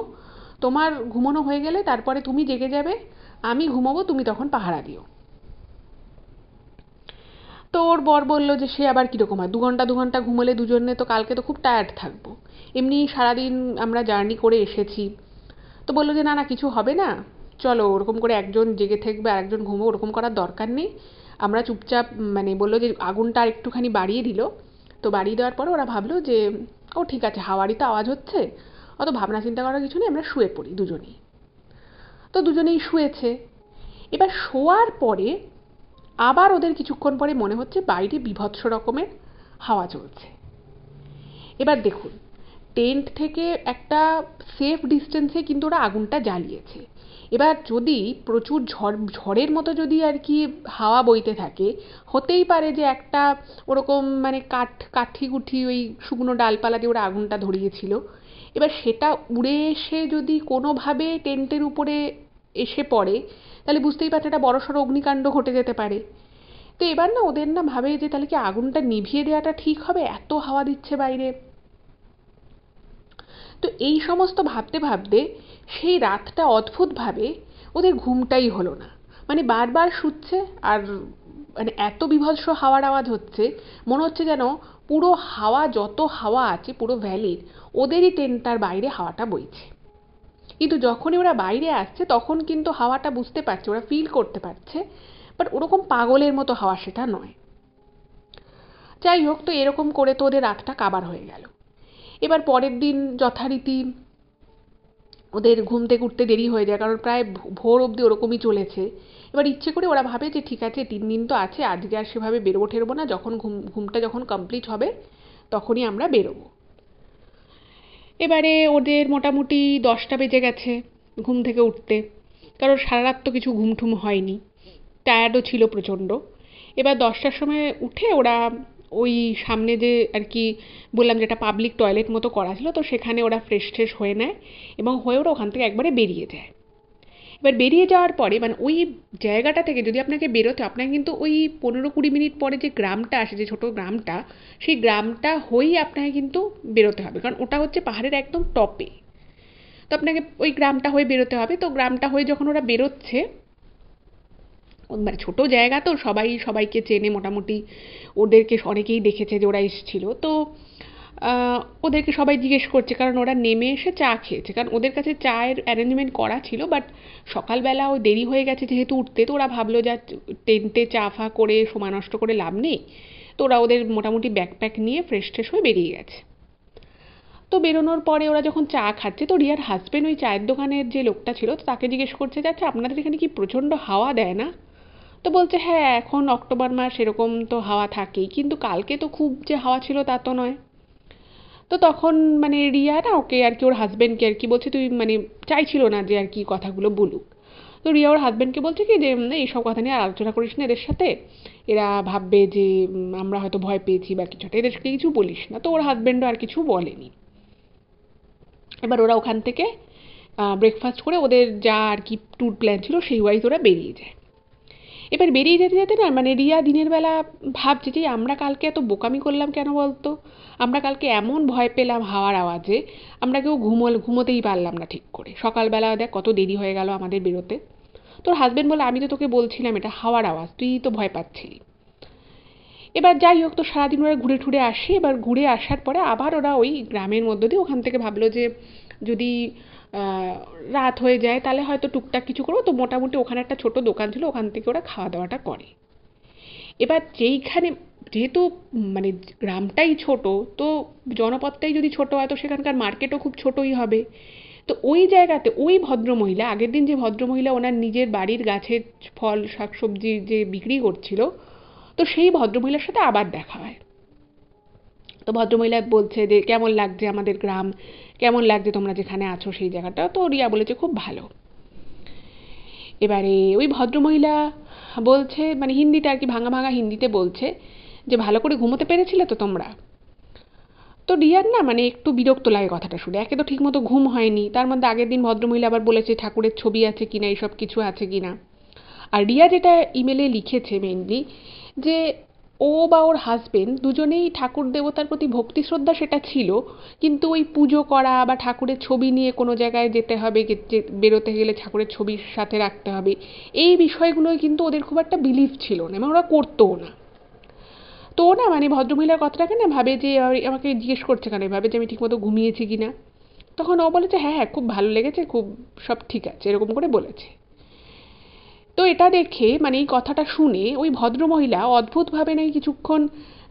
Speaker 1: তোমার ঘুমোনো হয়ে গেলে তারপরে তুমি জেগে যাবে, আমি ঘুমোবো, তুমি তখন পাহারা দিও। তো ওর বর বলল যে সে আবার কীরকম হয়, 2 ঘন্টা ঘুমোলে দুজনে তো কালকে তো খুব টায়ার্ড থাকবো, এমনি সারাদিন আমরা জার্নি করে এসেছি। তো বললো যে না না, কিছু হবে না, চলো ওরকম করে একজন জেগে থাকবে আর একজন ঘুমো, ওরকম করার দরকার নেই। আমরা চুপচাপ মানে বললো যে আগুনটা আর একটুখানি বাড়িয়ে দিল। তো বাড়িয়ে দেওয়ার পরে ওরা ভাবলো যে ও ঠিক আছে, হাওয়ারই তো আওয়াজ হচ্ছে, অত ভাবনা চিন্তা করার কিছু নেই, আমরা শুয়ে পড়ি দুজনেই। তো দুজনেই শুয়েছে। এবার শোয়ার পরে আবার ওদের কিছুক্ষণ পরে মনে হচ্ছে বাইরে বীভৎস রকমের হাওয়া চলছে। এবার দেখুন, টেন্ট থেকে একটা সেফ ডিস্টেন্সে কিন্তু ওরা আগুনটা জ্বালিয়েছে। এবার যদি প্রচুর ঝড়ের মতো যদি আর কি হাওয়া বইতে থাকে, হতেই পারে যে একটা ওরকম মানে কাঠি কুঠি ওই শুকনো ডালপালা দিয়ে ওরা আগুনটা ধরিয়েছিল, এবার সেটা উড়ে এসে যদি কোনোভাবে টেন্টের উপরে এসে পড়ে, তাহলে বুঝতেই পারছে একটা বড়সড় অগ্নিকাণ্ড ঘটে যেতে পারে। তো এবার না ওদের না ভাবে যে তাহলে কি আগুনটা নিভিয়ে দেওয়াটা ঠিক হবে, এত হাওয়া দিচ্ছে বাইরে। তো এই সমস্ত ভাবতে ভাবতে সেই রাতটা অদ্ভুতভাবে ওদের ঘুমটাই হলো না। মানে বারবার শুচ্ছে, আর মানে এত বীভৎস হাওয়ার আওয়াজ হচ্ছে, মনে হচ্ছে যেন পুরো হাওয়া, যত হাওয়া আছে পুরো ভ্যালির, ওদেরই টেন্টটার বাইরে হাওয়াটা বইছে। কিন্তু যখনই ওরা বাইরে আসছে তখন কিন্তু হাওয়াটা বুঝতে পারছে, ওরা ফিল করতে পারছে, বাট ওরকম পাগলের মতো হাওয়া সেটা নয়। যাই হোক, তো এরকম করে তো ওদের রাতটা কাবার হয়ে গেল। এবার পরের দিন যথারীতি ওদের ঘুম থেকে উঠতে দেরি হয়ে যায়, কারণ প্রায় ভোর অবধি ওরকমই চলেছে। এবার ইচ্ছে করে ওরা ভাবে যে ঠিক আছে, 3 দিন তো আছে, আজকে আর সেভাবে বেরোবো ঠেরবো না, যখন ঘুমটা যখন কমপ্লিট হবে তখনই আমরা বেরোবো। এবারে ওদের মোটামুটি 10টা বেজে গেছে ঘুম থেকে উঠতে, কারণ সারা রাত তো কিছু ঘুমঠুম হয়নি, টায়ার্ডও ছিল প্রচণ্ড। এবার 10টার সময় উঠে ওরা ওই সামনে যে আর কি বললাম যেটা পাবলিক টয়লেট মতো করা ছিল, তো সেখানে ওরা ফ্রেশ ট্রেশ হয়ে নেয় এবং হয়ে ওরা ওখান থেকে একবারে বেরিয়ে যায়। এবার বেরিয়ে যাওয়ার পরে মানে ওই জায়গাটা থেকে যদি আপনাকে বেরোতে, আপনাকে কিন্তু ওই 15-20 মিনিট পরে যে গ্রামটা আসে, যে ছোটো গ্রামটা, সেই গ্রামটা হয়েই আপনাকে কিন্তু বেরোতে হবে, কারণ ওটা হচ্ছে পাহাড়ের একদম টপে। তো আপনাকে ওই গ্রামটা হয়ে বেরোতে হবে। তো গ্রামটা হয়ে যখন ওরা বেরোচ্ছে, মানে ছোটো জায়গা তো সবাই সবাইকে চেনে মোটামুটি, ওদেরকে অনেকেই দেখেছে যে ওরা এসেছিলো। তো ওদেরকে সবাই জিজ্ঞেস করছে, কারণ ওরা নেমে এসে চা খেয়েছে, কারণ ওদের কাছে চায়ের অ্যারেঞ্জমেন্ট করা ছিল, বাট সকালবেলা ও দেরি হয়ে গেছে যেহেতু উঠতে, তো ওরা ভাবলো যে টেন্টে চা ফা করে সময় নষ্ট করে লাভ নেই। তো ওরা ওদের মোটামুটি ব্যাকপ্যাক নিয়ে ফ্রেশ ট্রেশ হয়ে বেরিয়ে গেছে। তো বেরোনোর পরে ওরা যখন চা খাচ্ছে, তো রিয়ার হাজবেন্ড ওই চায়ের দোকানের যে লোকটা ছিল তো তাকে জিজ্ঞেস করছে যে আচ্ছা, আপনাদের এখানে কি প্রচণ্ড হাওয়া দেয় না? তো বলছে হ্যাঁ, এখন অক্টোবর মাস, এরকম তো হাওয়া থাকেই, কিন্তু কালকে তো খুব যে হাওয়া ছিল তা তো নয়। তো তখন মানে রিয়া না ওকে আর কি, ওর হাজবেন্ডকে আর কি বলছে, তুই মানে চাইছিল না যে আর কি কথাগুলো বলুক। তো রিয়া ওর হাজব্যান্ডকে বলছে কি যে এইসব কথা নিয়ে আর আলোচনা করিস না এদের সাথে, এরা ভাববে যে আমরা হয়তো ভয় পেয়েছি বা কিছু একটা, এদেরকে কিছু বলিস না। তো ওর হাজব্যান্ডও আর কিছু বলেনি। এবার ওরা ওখান থেকে ব্রেকফাস্ট করে ওদের যা আর কি ট্যুর প্ল্যান ছিল সেই ওয়াইজ ওরা বেরিয়ে যায়। এবার বেরিয়ে যেতে যেতে না মানে রিয়া দিনের বেলা ভাবছে যে আমরা কালকে এত বোকামি করলাম কেন বলতো, আমরা কালকে এমন ভয় পেলাম হাওয়ার আওয়াজে, আমরা কেউ ঘুমোতেই পারলাম না ঠিক করে, সকালবেলা দেখ কত দেরি হয়ে গেল আমাদের বেরোতে। তোর হাজবেন্ড বলে আমি তো তোকে বলছিলাম এটা হাওয়ার আওয়াজ, তুই তো ভয় পাচ্ছিলি। এবার যাই হোক, তো সারাদিন ওরা ঘুরে ঠুরে আসে। এবার ঘুরে আসার পরে আবার ওরা ওই গ্রামের মধ্য দিয়ে ওখান থেকে ভাবলো যে যদি রাত হয়ে যায় তাহলে হয়তো টুকটাক কিছু করবো। তো মোটামুটি ওখানে একটা ছোট দোকান ছিল, ওখান থেকে ওরা খাওয়া দাওয়াটা করে। এবার যেইখানে যেহেতু মানে গ্রামটাই ছোট, তো জনপদটাই যদি ছোট হয় তো সেখানকার মার্কেটও খুব ছোটই হবে। তো ওই জায়গাতে ওই ভদ্রমহিলা, আগের দিন যে ভদ্রমহিলা ওনার নিজের বাড়ির গাছের ফল শাকসবজি যে বিক্রি করছিল, তো সেই ভদ্রমহিলার সাথে আবার দেখা হয়। তো ভদ্রমহিলা বলছে যে কেমন লাগছে আমাদের গ্রাম, কেমন লাগছে তোমরা যেখানে আছো সেই জায়গাটা। তো রিয়া বলেছে খুব ভালো। এবারে ওই ভদ্রমহিলা বলছে মানে হিন্দিতে আর কি ভাঙা ভাঙা হিন্দিতে বলছে যে ভালো করে ঘুমোতে পেরেছিলে তো তোমরা। তো রিয়ার না মানে একটু বিরক্ত লাগে কথাটা শুনে, একে তো ঠিকমতো ঘুম হয়নি, তার মধ্যে আগের দিন ভদ্রমহিলা আবার বলেছে ঠাকুরের ছবি আছে কিনা, এইসব কিছু আছে কিনা। আর রিয়া যেটা ইমেলে লিখেছে মেনলি যে ও বা ওর হাজবেন্ড দুজনেই ঠাকুর দেবতার প্রতি ভক্তি শ্রদ্ধা সেটা ছিল, কিন্তু ওই পুজো করা বা ঠাকুরের ছবি নিয়ে কোনো জায়গায় যেতে হবে, বেরোতে গেলে ঠাকুরের ছবির সাথে রাখতে হবে, এই বিষয়গুলোই কিন্তু ওদের খুব একটা বিলিভ ছিল না এবং ওরা করতোও না। তো না মানে ভদ্রমহিলার কথাটাকে না ভাবে যে আমাকে জিজ্ঞেস করছে কেন, ভাবে যে আমি ঠিকমতো ঘুমিয়েছি কিনা। তখন ও বলেছে হ্যাঁ হ্যাঁ খুব ভালো লেগেছে, খুব সব ঠিক আছে, এরকম করে বলেছে। তো এটা দেখে মানে এই কথাটা শুনে ওই ভদ্রমহিলা অদ্ভুতভাবে নাকি কিছুক্ষণ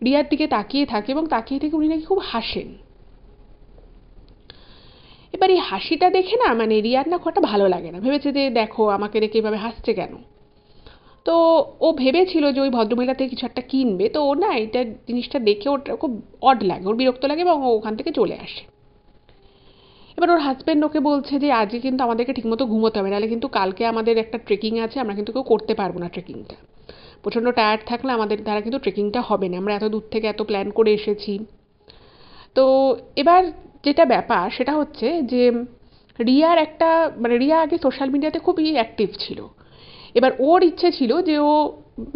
Speaker 1: রিয়ার দিকে তাকিয়ে থাকে এবং তাকিয়ে থেকে উনি নাকি খুব হাসেন। এবার এই হাসিটা দেখে না মানে রিয়ার না খুব একটা ভালো লাগে না, ভেবেছে যে দেখো আমাকে দেখে এভাবে হাসছে কেন। তো ও ভেবেছিল যে ওই ভদ্রমহিলা থেকে কিছু একটা কিনবে, তো ও না এটা জিনিসটা দেখে ওর খুব অড লাগে, ওর বিরক্ত লাগে এবং ও ওখান থেকে চলে আসে। এবার ওর হাজব্যান্ড ওকে বলছে যে আজকে কিন্তু আমাদেরকে ঠিকমতো ঘুমোতে হবে, নাহলে কিন্তু কালকে আমাদের একটা ট্রেকিং আছে, আমরা কিন্তু কেউ করতে পারবো না ট্রেকিংটা। প্রচণ্ড টায়ার্ড থাকলে আমাদের দ্বারা কিন্তু ট্রেকিংটা হবে না, আমরা এত দূর থেকে এত প্ল্যান করে এসেছি। তো এবার যেটা ব্যাপার সেটা হচ্ছে যে রিয়ার একটা মানে রিয়া আগে সোশ্যাল মিডিয়াতে খুবই অ্যাক্টিভ ছিল। এবার ওর ইচ্ছে ছিল যে ও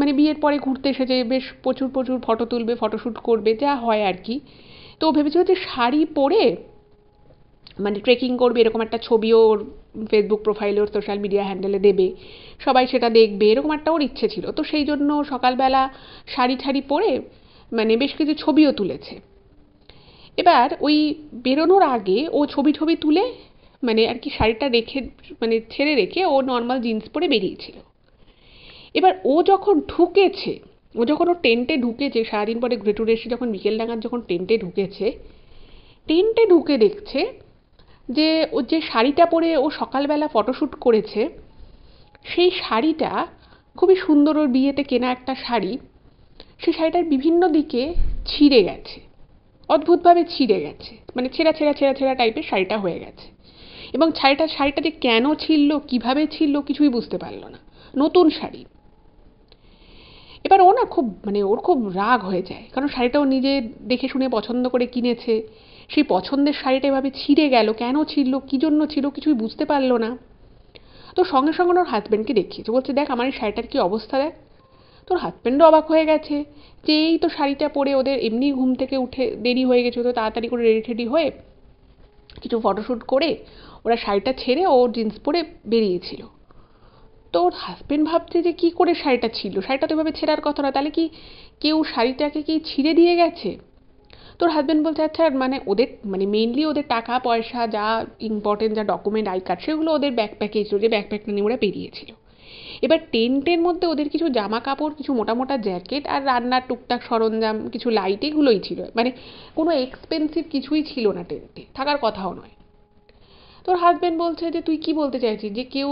Speaker 1: মানে বিয়ের পরে ঘুরতে এসেছে, বেশ প্রচুর প্রচুর ফটো তুলবে, ফটোশ্যুট করবে, যা হয় আর কি। তো ও ভেবেছিল যে শাড়ি পরে মানে ট্রেকিং করবে, এরকম একটা ছবি ওর ফেসবুক প্রোফাইলে ওর সোশ্যাল মিডিয়া হ্যান্ডেলে দেবে, সবাই সেটা দেখবে, এরকম একটা ওর ইচ্ছে ছিল। তো সেই জন্য সকালবেলা শাড়ি ঠাড়ি পরে মানে বেশ কিছু ছবিও তুলেছে। এবার ওই বেরোনোর আগে ও ছবি টবি তুলে মানে আর কি শাড়িটা রেখে মানে ছেড়ে রেখে ও নর্মাল জিন্স পরে বেরিয়েছিল। এবার ও যখন ঢুকেছে, ও যখন ওর টেন্টে ঢুকেছে সারাদিন পরে ঘুরে টুরে এসে, যখন বিকেল নাগাদ যখন টেন্টে ঢুকেছে, টেন্টে ঢুকে দেখছে যে ও যে শাড়িটা পরে ও সকালবেলা ফটোশ্যুট করেছে সেই শাড়িটা খুবই সুন্দর, ওর বিয়েতে কেনা একটা শাড়ি, সেই শাড়িটার বিভিন্ন দিকে ছিঁড়ে গেছে, অদ্ভুতভাবে ছিঁড়ে গেছে, মানে ছেঁড়া ছেঁড়া ছেঁড়া ছেঁড়া টাইপের শাড়িটা হয়ে গেছে। এবং শাড়িটা যে কেন ছিঁড়ল কীভাবে ছিঁড়ল কিছুই বুঝতে পারলো না, নতুন শাড়ি। এবার ও না খুব মানে ওর খুব রাগ হয়ে যায়, কারণ শাড়িটা ও নিজে দেখে শুনে পছন্দ করে কিনেছে, সেই পছন্দের শাড়িটা এভাবে ছিঁড়ে গেল, কেন ছিঁড়ল কী জন্য ছিল কিছুই বুঝতে পারলো না। তো সঙ্গে সঙ্গে ওর হাজব্যান্ডকে দেখিয়েছে, বলছে দেখ আমার এই শাড়িটার কী অবস্থা দেখ। তোর হাজব্যান্ডও অবাক হয়ে গেছে যে এই তো শাড়িটা পরে ওদের এমনি ঘুম থেকে উঠে দেরি হয়ে গেছে, তো তাড়াতাড়ি করে রেডি টেডি হয়ে কিছু ফটোশ্যুট করে ওরা শাড়িটা ছেড়ে ও জিন্স পরে বেরিয়েছিল। তো ওর হাজব্যান্ড ভাবছে যে কী করে শাড়িটা ছিল, শাড়িটা তো এভাবে ছেঁড়ার কথা না, তাহলে কি কেউ শাড়িটাকে কি ছিঁড়ে দিয়ে গেছে। তোর হাজব্যান্ড বলছে আচ্ছা মানে ওদের মানে মেইনলি ওদের টাকা পয়সা যা ইম্পর্টেন্ট যা ডকুমেন্ট আই কার্ড সেগুলো ওদের ব্যাকপ্যাকে ছিল, যে ব্যাকপ্যাকটা নিয়ে ওরা বেরিয়েছিল। এবার টেন্টের মধ্যে ওদের কিছু জামা কাপড়, কিছু মোটা মোটা জ্যাকেট আর রান্নার টুকটাক সরঞ্জাম, কিছু লাইট, এগুলোই ছিল, মানে কোনো এক্সপেন্সিভ কিছুই ছিল না, টেন্টে থাকার কথাও নয়। তোর হাজব্যান্ড বলছে যে তুই কি বলতে চাইছিস যে কেউ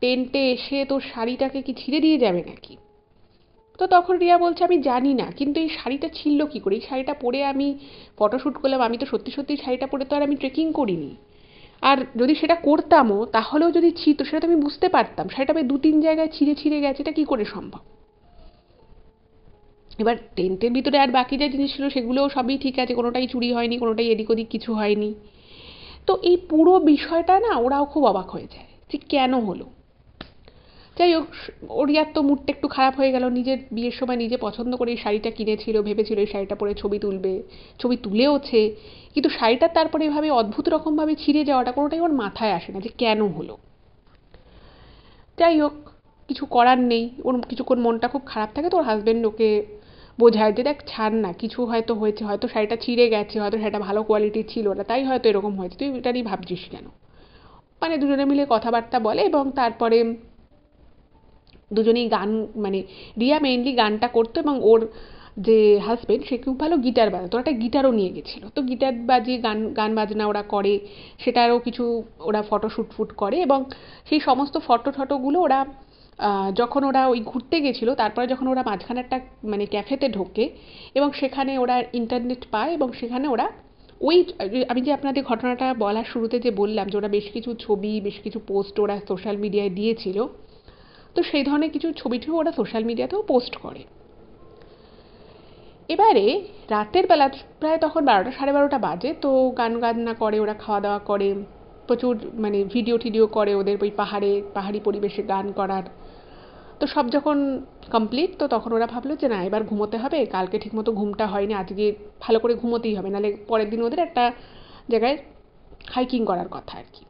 Speaker 1: টেন্টে এসে তোর শাড়িটাকে কি ছিঁড়ে দিয়ে যাবে নাকি। তো তখন রিয়া বলছে আমি জানি না, কিন্তু এই শাড়িটা ছিঁড়লো কী করে, এই শাড়িটা পরে আমি ফটোশ্যুট করলাম, আমি তো সত্যি সত্যি শাড়িটা পরে তো আর আমি ট্রেকিং করিনি, আর যদি সেটা করতামও তাহলেও যদি ছিঁড়তো সেটা তো আমি বুঝতে পারতাম, সেটা 2-3 জায়গায় ছিঁড়ে ছিঁড়ে গেছে, এটা কি করে সম্ভব? এবার টেন্টের ভিতরে আর বাকি যা জিনিস ছিল সেগুলোও সবই ঠিক আছে, কোনোটাই চুরি হয়নি, কোনোটাই এদিক ওদিক কিছু হয়নি। তো এই পুরো বিষয়টা না ওরাও খুব অবাক হয়ে যায় যে কেন হলো। যাই হোক, ওরিয়ার তো মুডটা একটু খারাপ হয়ে গেল। নিজের বিয়ের সময় নিজে পছন্দ করে এই শাড়িটা কিনেছিল, ভেবেছিল এই শাড়িটা পরে ছবি তুলবে, ছবি তুলেওছে, কিন্তু শাড়িটা তারপরে এভাবে অদ্ভুত রকমভাবে ছিঁড়ে যাওয়াটা কোনোটাই ওর মাথায় আসে না যে কেন হলো। যাই হোক, কিছু করার নেই, ওর কিছুক্ষণ মনটা খুব খারাপ থাকে, তো ওর হাজবেন্ড ওকে বোঝায় যে দেখ ছাড় না, কিছু হয়তো হয়েছে, হয়তো শাড়িটা ছিঁড়ে গেছে, হয়তো শাড়িটা ভালো কোয়ালিটির ছিল না, তাই হয়তো এরকম হয়েছে, তুই এটা নিয়ে ভাবছিস কেন। মানে দুজনে মিলে কথাবার্তা বলে এবং তারপরে দুজনেই গান, মানে রিয়া মেইনলি গানটা করতো এবং ওর যে হাজবেন্ড সে খুব ভালো গিটার বাজাতো, ওরা একটা গিটারও নিয়ে গেছিলো, তো গিটার বাজিয়ে গান গান বাজনা ওরা করে, সেটারও কিছু ওরা ফটো শ্যুট করে এবং সেই সমস্ত ফটো টটোগুলো ওরা যখন ওরা ওই ঘুরতে গেছিলো তারপরে যখন ওরা মাঝখানে একটা মানে ক্যাফেতে ঢোকে এবং সেখানে ওরা ইন্টারনেট পায় এবং সেখানে ওরা ওই, আমি যে আপনাদের ঘটনাটা বলার শুরুতে যে বললাম যে ওরা বেশ কিছু ছবি, বেশ কিছু পোস্ট ওরা সোশ্যাল মিডিয়ায় দিয়েছিল, তো সেই ধরনের কিছু ছবি টবি ওরা সোশ্যাল মিডিয়াতেও পোস্ট করে। এবারে রাতের বেলা প্রায় তখন 12টা 12:30 বাজে, তো গান বাজনা করে, ওরা খাওয়া দাওয়া করে, প্রচুর মানে ভিডিও টিডিও করে ওদের ওই পাহাড়ি পরিবেশে গান করার। তো সব যখন কমপ্লিট, তো তখন ওরা ভাবলো যে না এবার ঘুমোতে হবে, কালকে ঠিকমতো ঘুমটা হয়নি, আজকে ভালো করে ঘুমোতেই হবে, নাহলে পরের দিন ওদের একটা জায়গায় হাইকিং করার কথা আর কি।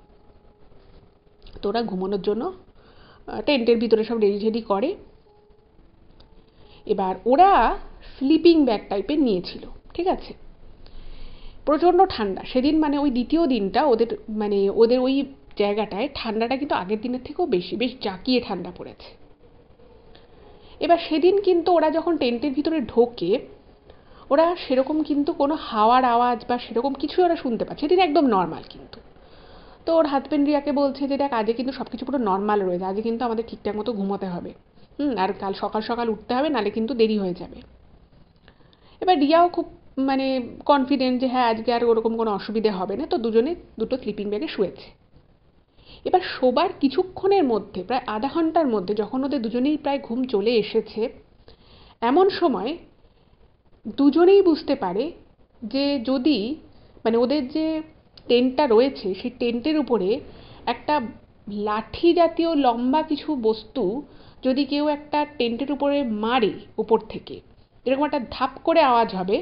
Speaker 1: তো ওরা ঘুমানোর জন্য টেন্টের ভিতরে সব রেডি টেডি করে। এবার ওরা স্লিপিং ব্যাগ টাইপের নিয়েছিল, ঠিক আছে। প্রচণ্ড ঠান্ডা সেদিন, মানে ওই দ্বিতীয় দিনটা ওদের, মানে ওদের ওই জায়গাটায় ঠান্ডাটা কিন্তু আগের দিনের থেকেও বেশি, বেশ জাঁকিয়ে ঠান্ডা পড়েছে। এবার সেদিন কিন্তু ওরা যখন টেন্টের ভিতরে ঢোকে, ওরা সেরকম কিন্তু কোনো হাওয়ার আওয়াজ বা সেরকম কিছুই ওরা শুনতে পাচ্ছে, সেদিন একদম নর্মাল কিন্তু। তো ওর হাজবেন্ড রিয়াকে বলছে যে দেখ আজকে কিন্তু সব কিছু পুরো নর্মাল রয়েছে, আজকে কিন্তু আমাদের ঠিকঠাক মতো ঘুমোতে হবে, আর কাল সকাল সকাল উঠতে হবে, নাহলে কিন্তু দেরি হয়ে যাবে। এবার রিয়াও খুব মানে কনফিডেন্ট যে হ্যাঁ আজকে আর ওরকম কোনো অসুবিধে হবে না, তো দুজনে দুটো স্লিপিং ব্যাগে শুয়েছে। এবার শোবার কিছুক্ষণের মধ্যে, প্রায় আধা ঘন্টার মধ্যে, যখন ওদের দুজনেই প্রায় ঘুম চলে এসেছে, এমন সময় দুজনেই বুঝতে পারে যে যদি, মানে ওদের যে টেন্টটা রয়েছে সেই টেন্টের উপরে একটা লাঠি জাতীয় লম্বা কিছু বস্তু যদি কেউ একটা টেন্টের উপরে মারে উপর থেকে, এরকম একটা ধাপ করে আওয়াজ হবে,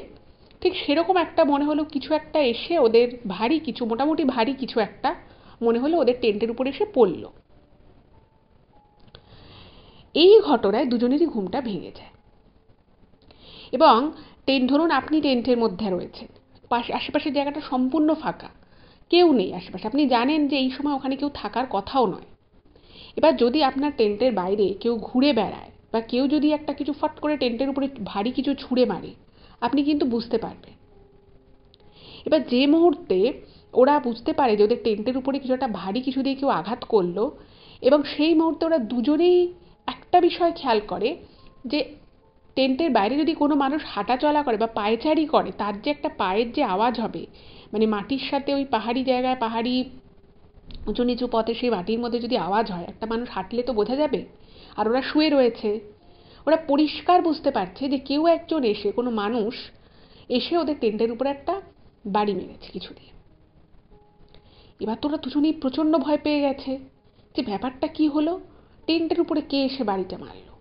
Speaker 1: ঠিক সেরকম একটা মনে হলো কিছু একটা এসে ওদের ভারী কিছু, মোটামুটি ভারী কিছু একটা মনে হলো ওদের টেন্টের উপরে এসে পড়লো। এই ঘটনায় দুজনেরই ঘুমটা ভেঙে যায় এবং ধরুন আপনি টেন্টের মধ্যে রয়েছেন, আশেপাশের জায়গাটা সম্পূর্ণ ফাঁকা, কেউ নেই আশেপাশে, আপনি জানেন যে এই সময় ওখানে কেউ থাকার কথাও নয়। এবার যদি আপনার টেন্টের বাইরে কেউ ঘুরে বেড়ায় বা কেউ যদি একটা কিছু ফট করে টেন্টের উপরে ভারী কিছু ছুঁড়ে মারে, আপনি কিন্তু বুঝতে পারবেন। এবার যে মুহূর্তে ওরা বুঝতে পারে যে ওদের টেন্টের উপরে কিছু একটা ভারী কিছু দিয়ে কেউ আঘাত করলো, এবং সেই মুহূর্তে ওরা দুজনেই একটা বিষয় খেয়াল করে যে টেন্টের বাইরে যদি কোনো মানুষ হাঁটাচলা করে বা পায়চারি করে, তার যে একটা পায়ের যে আওয়াজ হবে, মানে মাটির সাথে ওই পাহাড়ি জায়গায়, পাহাড়ি উঁচু নিচু পথে সেই মাটির মধ্যে যদি আওয়াজ হয়, একটা মানুষ হাঁটলে তো বোঝা যাবে। আর ওরা শুয়ে রয়েছে, ওরা পরিষ্কার বুঝতে পারছে যে কেউ একজন এসে, কোনো মানুষ এসে ওদের টেন্টের উপরে একটা বাড়ি মেরেছে কিছু দিয়ে। এবার তো ওরা দুজনেই প্রচণ্ড ভয় পেয়ে গেছে যে ব্যাপারটা কি হলো, টেন্টের উপরে কে এসে বাড়িটা মারলো।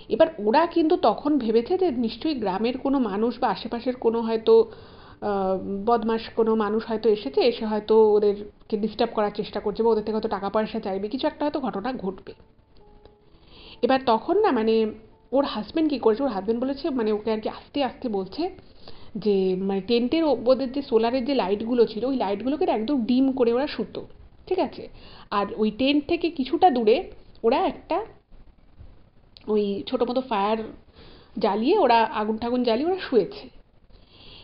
Speaker 1: এবার ওরা কিন্তু তখন ভেবেছে যে নিশ্চয়ই গ্রামের কোনো মানুষ বা আশেপাশের কোনো হয়তো বদমাশ কোনো মানুষ হয়তো এসেছে, এসে হয়তো ওদেরকে ডিস্টার্ব করার চেষ্টা করছে বা ওদের থেকে হয়তো টাকা পয়সা চাইবে, কিছু একটা হয়তো ঘটনা ঘটবে। এবার তখন না, মানে ওর হাজবেন্ড কী করেছে, ওর হাজবেন্ড বলেছে, মানে ওকে আর কি আস্তে আস্তে বলছে যে মানে টেন্টের ওদের যে সোলারের যে লাইটগুলো ছিল ওই লাইটগুলোকে একদম ডিম করে ওরা শুতো, ঠিক আছে। আর ওই টেন্ট থেকে কিছুটা দূরে ওরা একটা ওই ছোটো মতো ফায়ার জ্বালিয়ে, ওরা আগুন ঠাগুন জ্বালিয়ে ওরা শুয়েছে।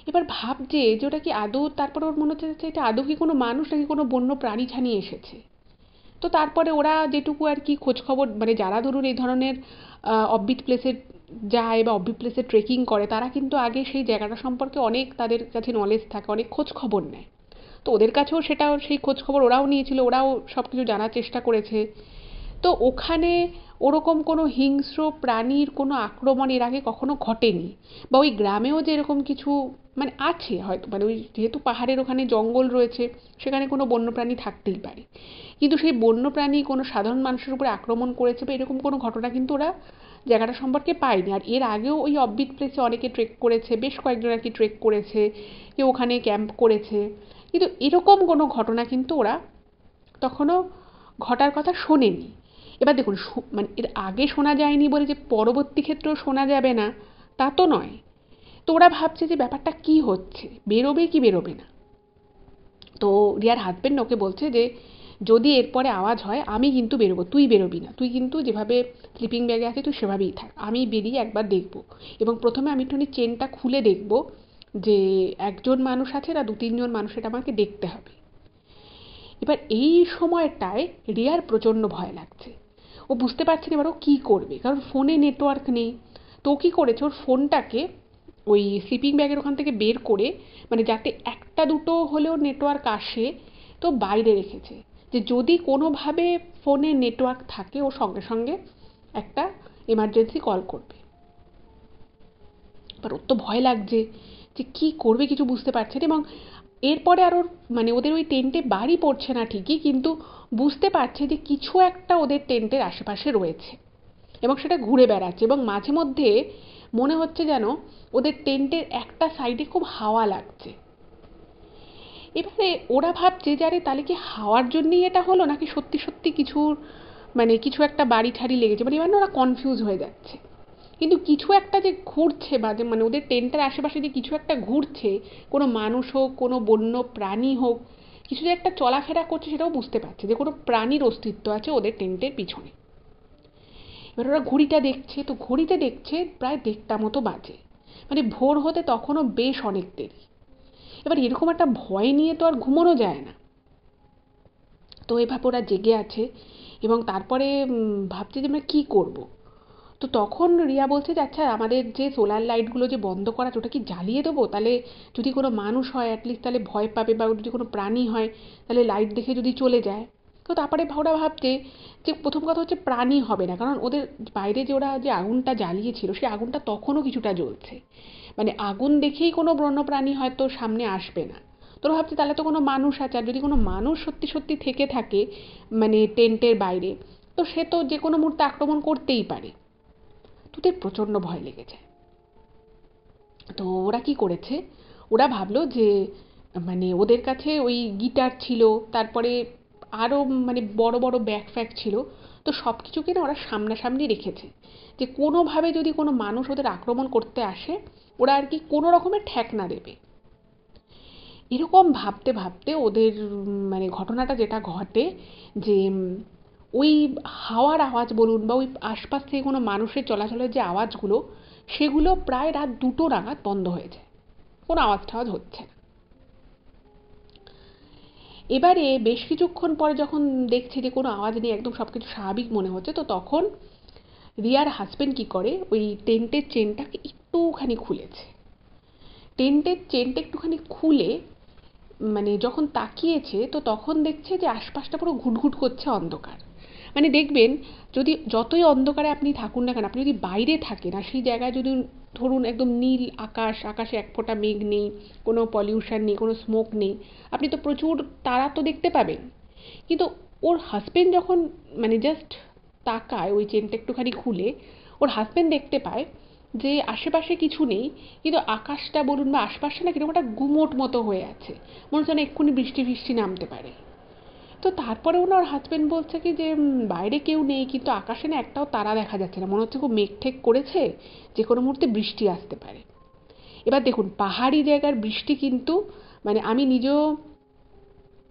Speaker 1: এবার ভাবছে যে ওটা কি আদৌ, তারপরে ওর মনে হচ্ছে এটা আদৌ কি কোনো মানুষ নাকি কোনো বন্য প্রাণী ঠানি এসেছে। তো তারপরে ওরা যেটুকু আর কি খোঁজ খবর, মানে যারা ধরুন এই ধরনের অফবিট প্লেসে যায় বা অফবিট প্লেসে ট্রেকিং করে, তারা কিন্তু আগে সেই জায়গাটা সম্পর্কে অনেক তাদের কাছে নলেজ থাকে, অনেক খোঁজ খবর নেয়। তো ওদের কাছেও সেটাও সেই খোঁজখবর ওরাও নিয়েছিল, ওরাও সব কিছু জানার চেষ্টা করেছে। তো ওখানে ওরকম কোনো হিংস্র প্রাণীর কোনো আক্রমণ এর আগে কখনো ঘটেনি, বা ওই গ্রামেও যে এরকম কিছু মানে আছে হয়তো, মানে ওই যেহেতু পাহাড়ের ওখানে জঙ্গল রয়েছে সেখানে কোনো বন্যপ্রাণী থাকতেই পারে, কিন্তু সেই বন্যপ্রাণী কোনো সাধারণ মানুষের উপরে আক্রমণ করেছে বা এরকম কোনো ঘটনা কিন্তু ওরা জায়গাটা সম্পর্কে পায়নি। আর এর আগেও ওই অফবিট প্লেসে অনেকে ট্রেক করেছে, বেশ কয়েকজন আর কি ট্রেক করেছে, কেউ ওখানে ক্যাম্প করেছে, কিন্তু এরকম কোনো ঘটনা কিন্তু ওরা তখনও ঘটার কথা শোনেনি। এবার দেখুন, মানে এর আগে শোনা যায়নি বলে যে পরবর্তী ক্ষেত্রেও শোনা যাবে না তা তো নয়। তো ওরা ভাবছে যে ব্যাপারটা কি হচ্ছে, বেরোবে কি বেরোবে না। তো রিয়ার হাজবেন্ড ওকে বলছে যে যদি এরপরে আওয়াজ হয় আমি কিন্তু বেরোবো, তুই বেরোবি না, তুই কিন্তু যেভাবে স্লিপিং ব্যাগে আছে তুই সেভাবেই থাক, আমি বেরিয়ে একবার দেখব, এবং প্রথমে আমি একটুখানি চেনটা খুলে দেখব যে একজন মানুষ আছে না 2-3 জন মানুষ, এটা আমাকে দেখতে হবে। এবার এই সময়টায় রিয়ার প্রচণ্ড ভয় লাগছে, ও বুঝতে পারছে না এবার ও কী করবে, কারণ ফোনে নেটওয়ার্ক নেই। তো ও কী করেছে, ওর ফোনটাকে ওই স্লিপিং ব্যাগের ওখান থেকে বের করে, মানে যাতে একটা দুটো হলেও নেটওয়ার্ক আসে, তো বাইরে রেখেছে, যে যদি কোনোভাবে ফোনে নেটওয়ার্ক থাকে ও সঙ্গে সঙ্গে একটা এমার্জেন্সি কল করবে। এবার ওর তো ভয় লাগছে যে কী করবে কিছু বুঝতে পারছে না, এবং এরপরে আর ওর মানে ওদের ওই টেন্টে বাড়ি পড়ছে না ঠিকই, কিন্তু বুঝতে পারছে যে কিছু একটা ওদের টেন্টের আশেপাশে রয়েছে এবং সেটা ঘুরে বেড়াচ্ছে, এবং মাঝে মধ্যে মনে হচ্ছে যেন ওদের টেন্টের একটা সাইডে খুব হাওয়া লাগছে। এবারে ওরা ভাবছে যে আরে তাহলে কি হাওয়ার জন্যই এটা হলো, নাকি সত্যি সত্যি কিছুর মানে কিছু একটা বাড়ি ঠাড়ি লেগেছে, মানে এবার ওরা কনফিউজ হয়ে যাচ্ছে। কিন্তু কিছু একটা যে ঘুরছে বা যে মানে ওদের টেন্টের আশেপাশে যে কিছু একটা ঘুরছে, কোনো মানুষ হোক কোনো বন্য প্রাণী হোক, কিছু যে একটা চলাফেরা করছে সেটাও বুঝতে পারছে, যে কোনো প্রাণীর অস্তিত্ব আছে ওদের টেন্টের পিছনে। এবার ওরা ঘড়িটা দেখছে, তো ঘড়িতে দেখছে প্রায় 1:30 মতো বাজে, মানে ভোর হতে তখনও বেশ অনেক দেরি। এবার এরকম একটা ভয় নিয়ে তো আর ঘুমোনো যায় না। তো এভাবে ওরা জেগে আছে এবং তারপরে ভাবছে যে আমরা কী করবো। তো তখন রিয়া বলছে যে আচ্ছা আমাদের যে সোলার লাইটগুলো যে বন্ধ করা আছে ওটা কি জ্বালিয়ে দেবো, তাহলে যদি কোনো মানুষ হয় অ্যাটলিস্ট তাহলে ভয় পাবে, বা যদি কোনো প্রাণী হয় তাহলে লাইট দেখে যদি চলে যায়। তো তারপরে ওরা ভাবছে যে প্রথম কথা হচ্ছে প্রাণী হবে না, কারণ ওদের বাইরে যে ওরা যে আগুনটা জ্বালিয়েছিল সেই আগুনটা তখনও কিছুটা জ্বলছে, মানে আগুন দেখেই কোনো বন্যপ্রাণী হয়তো সামনে আসবে না। তোরা ভাবছে তাহলে তো কোনো মানুষ আছে, আর যদি কোনো মানুষ সত্যি সত্যি থেকে থাকে মানে টেন্টের বাইরে, তো সে তো যে কোনো মুহূর্তে আক্রমণ করতেই পারে। তোদের প্রচণ্ড ভয় লেগে যায়। তো ওরা কি করেছে, ওরা ভাবলো যে মানে ওদের কাছে ওই গিটার ছিল, তারপরে আরও মানে বড় বড় ব্যাগ ফ্যাগ ছিল, তো সব কিছুকে না ওরা সামনাসামনি রেখেছে, যে কোনোভাবে যদি কোনো মানুষ ওদের আক্রমণ করতে আসে ওরা আর কি কোনো রকমের ঠেক না দেবে। এরকম ভাবতে ভাবতে ওদের মানে ঘটনাটা যেটা ঘটে যে ওই হাওয়ার আওয়াজ বলুন বা ওই আশপাশ থেকে কোনো মানুষের চলাচলের যে আওয়াজগুলো, সেগুলো প্রায় রাত 2টো নাগাদ বন্ধ হয়ে যায়, কোনো আওয়াজ টাওয়াজ হচ্ছে না। এবারে বেশ কিছুক্ষণ পরে যখন দেখছে যে কোনো আওয়াজ নেই, একদম সব কিছু স্বাভাবিক মনে হচ্ছে, তো তখন রিয়ার হাজবেন্ড কি করে ওই টেন্টের চেনটাকে একটুখানি খুলেছে। টেন্টের চেনটা একটুখানি খুলে মানে যখন তাকিয়েছে, তো তখন দেখছে যে আশপাশটা পুরো ঘুটঘুট করছে অন্ধকার। মানে দেখবেন যদি যতই অন্ধকারে আপনি থাকুন না কেন, আপনি যদি বাইরে থাকেন আর সেই জায়গায় যদি ধরুন একদম নীল আকাশ, আকাশে এক ফোঁটা মেঘ নেই, কোনো পলিউশন নেই, কোনো স্মোক নেই, আপনি তো প্রচুর তারা তো দেখতে পাবেন। কিন্তু ওর হাজবেন্ড যখন মানে জাস্ট তাকায় ওই চেনটা একটুখানি খুলে, ওর হাজবেন্ড দেখতে পায় যে আশেপাশে কিছু নেই, কিন্তু আকাশটা বলুন বা আশপাশটা না কিরকম একটা গুমোট মতো হয়ে আছে, মনে হচ্ছে না এক্ষুনি বৃষ্টি ফিষ্টি নামতে পারে। তো তারপরে ওনার হাজবেন্ড বলছে কি যে বাইরে কেউ নেই, কিন্তু আকাশে না একটাও তারা দেখা যাচ্ছে না, মনে হচ্ছে খুব মেঘ ঠেক করেছে, যে কোনো মুহূর্তে বৃষ্টি আসতে পারে। এবার দেখুন পাহাড়ি জায়গার বৃষ্টি কিন্তু মানে আমি নিজেও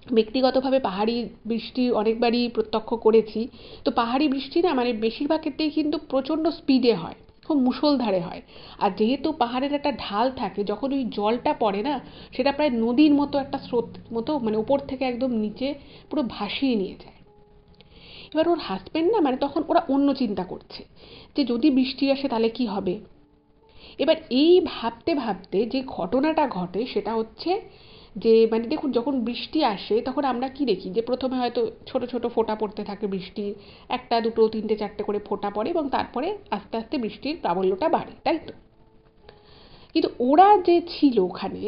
Speaker 1: ব্যক্তিগতভাবে পাহাড়ি বৃষ্টি অনেকবারই প্রত্যক্ষ করেছি। তো পাহাড়ি বৃষ্টি না মানে বেশিরভাগ ক্ষেত্রেই কিন্তু প্রচণ্ড স্পিডে হয়, খুব মুষলধারে হয়। আর যেহেতু পাহাড়ের একটা ঢাল থাকে, যখন ওই জলটা পড়ে না সেটা প্রায় নদীর মতো একটা স্রোত মতো, মানে উপর থেকে একদম নিচে পুরো ভাসিয়ে নিয়ে যায়। এবার ওর হাজবেন্ড না মানে তখন ওরা অন্য চিন্তা করছে যে যদি বৃষ্টি আসে তাহলে কি হবে। এবার এই ভাবতে ভাবতে যে ঘটনাটা ঘটে সেটা হচ্ছে যে মানে দেখুন, যখন বৃষ্টি আসে তখন আমরা কি দেখি, যে প্রথমে হয়তো ছোট ছোট ফোঁটা পড়তে থাকে বৃষ্টির, একটা দুটো তিনটে চারটে করে ফোঁটা পড়ে এবং তারপরে আস্তে আস্তে বৃষ্টির প্রাবল্যটা বাড়ে, তাই তো? কিন্তু ওরা যে ছিল ওখানে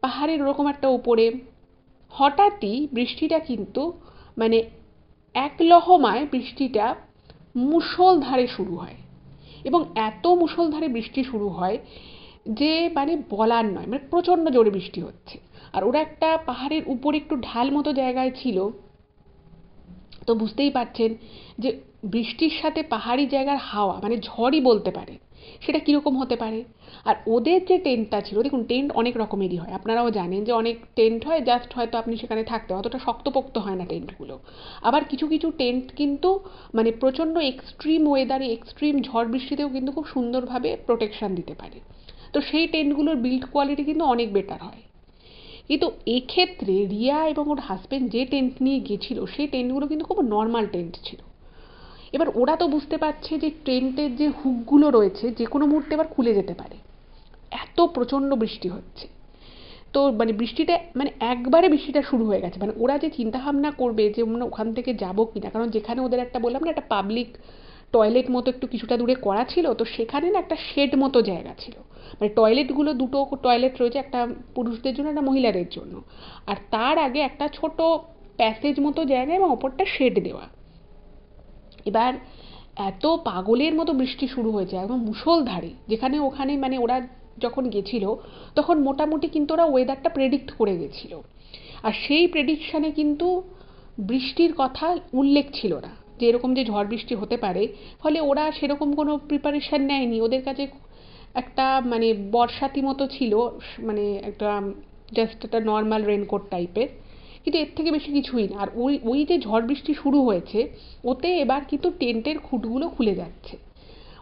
Speaker 1: পাহাড়ের ওরকম একটা উপরে, হঠাৎই বৃষ্টিটা কিন্তু মানে এক লহমায় বৃষ্টিটা মুষলধারে শুরু হয়, এবং এত মুষলধারে বৃষ্টি শুরু হয় যে মানে বলার নয়, মানে প্রচণ্ড জোরে বৃষ্টি হচ্ছে। আর ওরা একটা পাহাড়ের উপরে একটু ঢাল মতো জায়গায় ছিল, তো বুঝতেই পারছেন যে বৃষ্টির সাথে পাহাড়ি জায়গার হাওয়া মানে ঝড়ই বলতে পারে সেটা কীরকম হতে পারে। আর ওদের যে টেন্টটা ছিল, দেখুন টেন্ট অনেক রকমেরই হয়, আপনারাও জানেন যে অনেক টেন্ট হয় জাস্ট হয়তো আপনি সেখানে থাকতে, অতটা শক্তপোক্ত হয় না টেন্টগুলো। আবার কিছু কিছু টেন্ট কিন্তু মানে প্রচণ্ড এক্সট্রিম ওয়েদারে এক্সট্রিম ঝড় বৃষ্টিতেও কিন্তু খুব সুন্দরভাবে প্রোটেকশান দিতে পারে। তো সেই টেন্টগুলোর বিল্ড কোয়ালিটি কিন্তু অনেক বেটার হয়। কিন্তু এক্ষেত্রে রিয়া এবং ওর হাজব্যান্ড যে টেন্ট নিয়ে গেছিলো সেই টেন্টগুলো কিন্তু খুব নর্মাল টেন্ট ছিল। এবার ওরা তো বুঝতে পারছে যে টেন্টের যে হুকগুলো রয়েছে যে কোনো মুহূর্তে এবার খুলে যেতে পারে, এত প্রচণ্ড বৃষ্টি হচ্ছে। তো মানে বৃষ্টিটা মানে একবারে বৃষ্টিটা শুরু হয়ে গেছে, মানে ওরা যে চিন্তাভাবনা করবে যে আমরা ওখান থেকে যাবো কিনা, কারণ যেখানে ওদের একটা বললাম না একটা পাবলিক টয়লেট মতো একটু কিছুটা দূরে করা ছিল, তো সেখানে না একটা শেড মতো জায়গা ছিল, মানে টয়লেটগুলো দুটো টয়লেট রয়েছে, একটা পুরুষদের জন্য একটা মহিলাদের জন্য, আর তার আগে একটা ছোট প্যাসেজ মতো জায়গা এবং ওপরটা শেড দেওয়া। এবার এত পাগলের মতো বৃষ্টি শুরু হয়েছে একদম মুষলধারে, যেখানে ওখানে মানে ওরা যখন গেছিল তখন মোটামুটি কিন্তু ওরা ওয়েদারটা প্রেডিক্ট করে গেছিল, আর সেই প্রেডিকশানে কিন্তু বৃষ্টির কথা উল্লেখ ছিল না যে এরকম যে ঝড় বৃষ্টি হতে পারে। ফলে ওরা সেরকম কোনো প্রিপারেশান নেয়নি, ওদের কাছে একটা মানে বর্ষাতি মতো ছিল, মানে একটা জাস্ট একটা নর্মাল রেনকোট টাইপের, কিন্তু এর থেকে বেশি কিছুই না। আর ওই ওই যে ঝড় বৃষ্টি শুরু হয়েছে ওতে এবার কিন্তু টেন্টের খুঁটগুলো খুলে যাচ্ছে,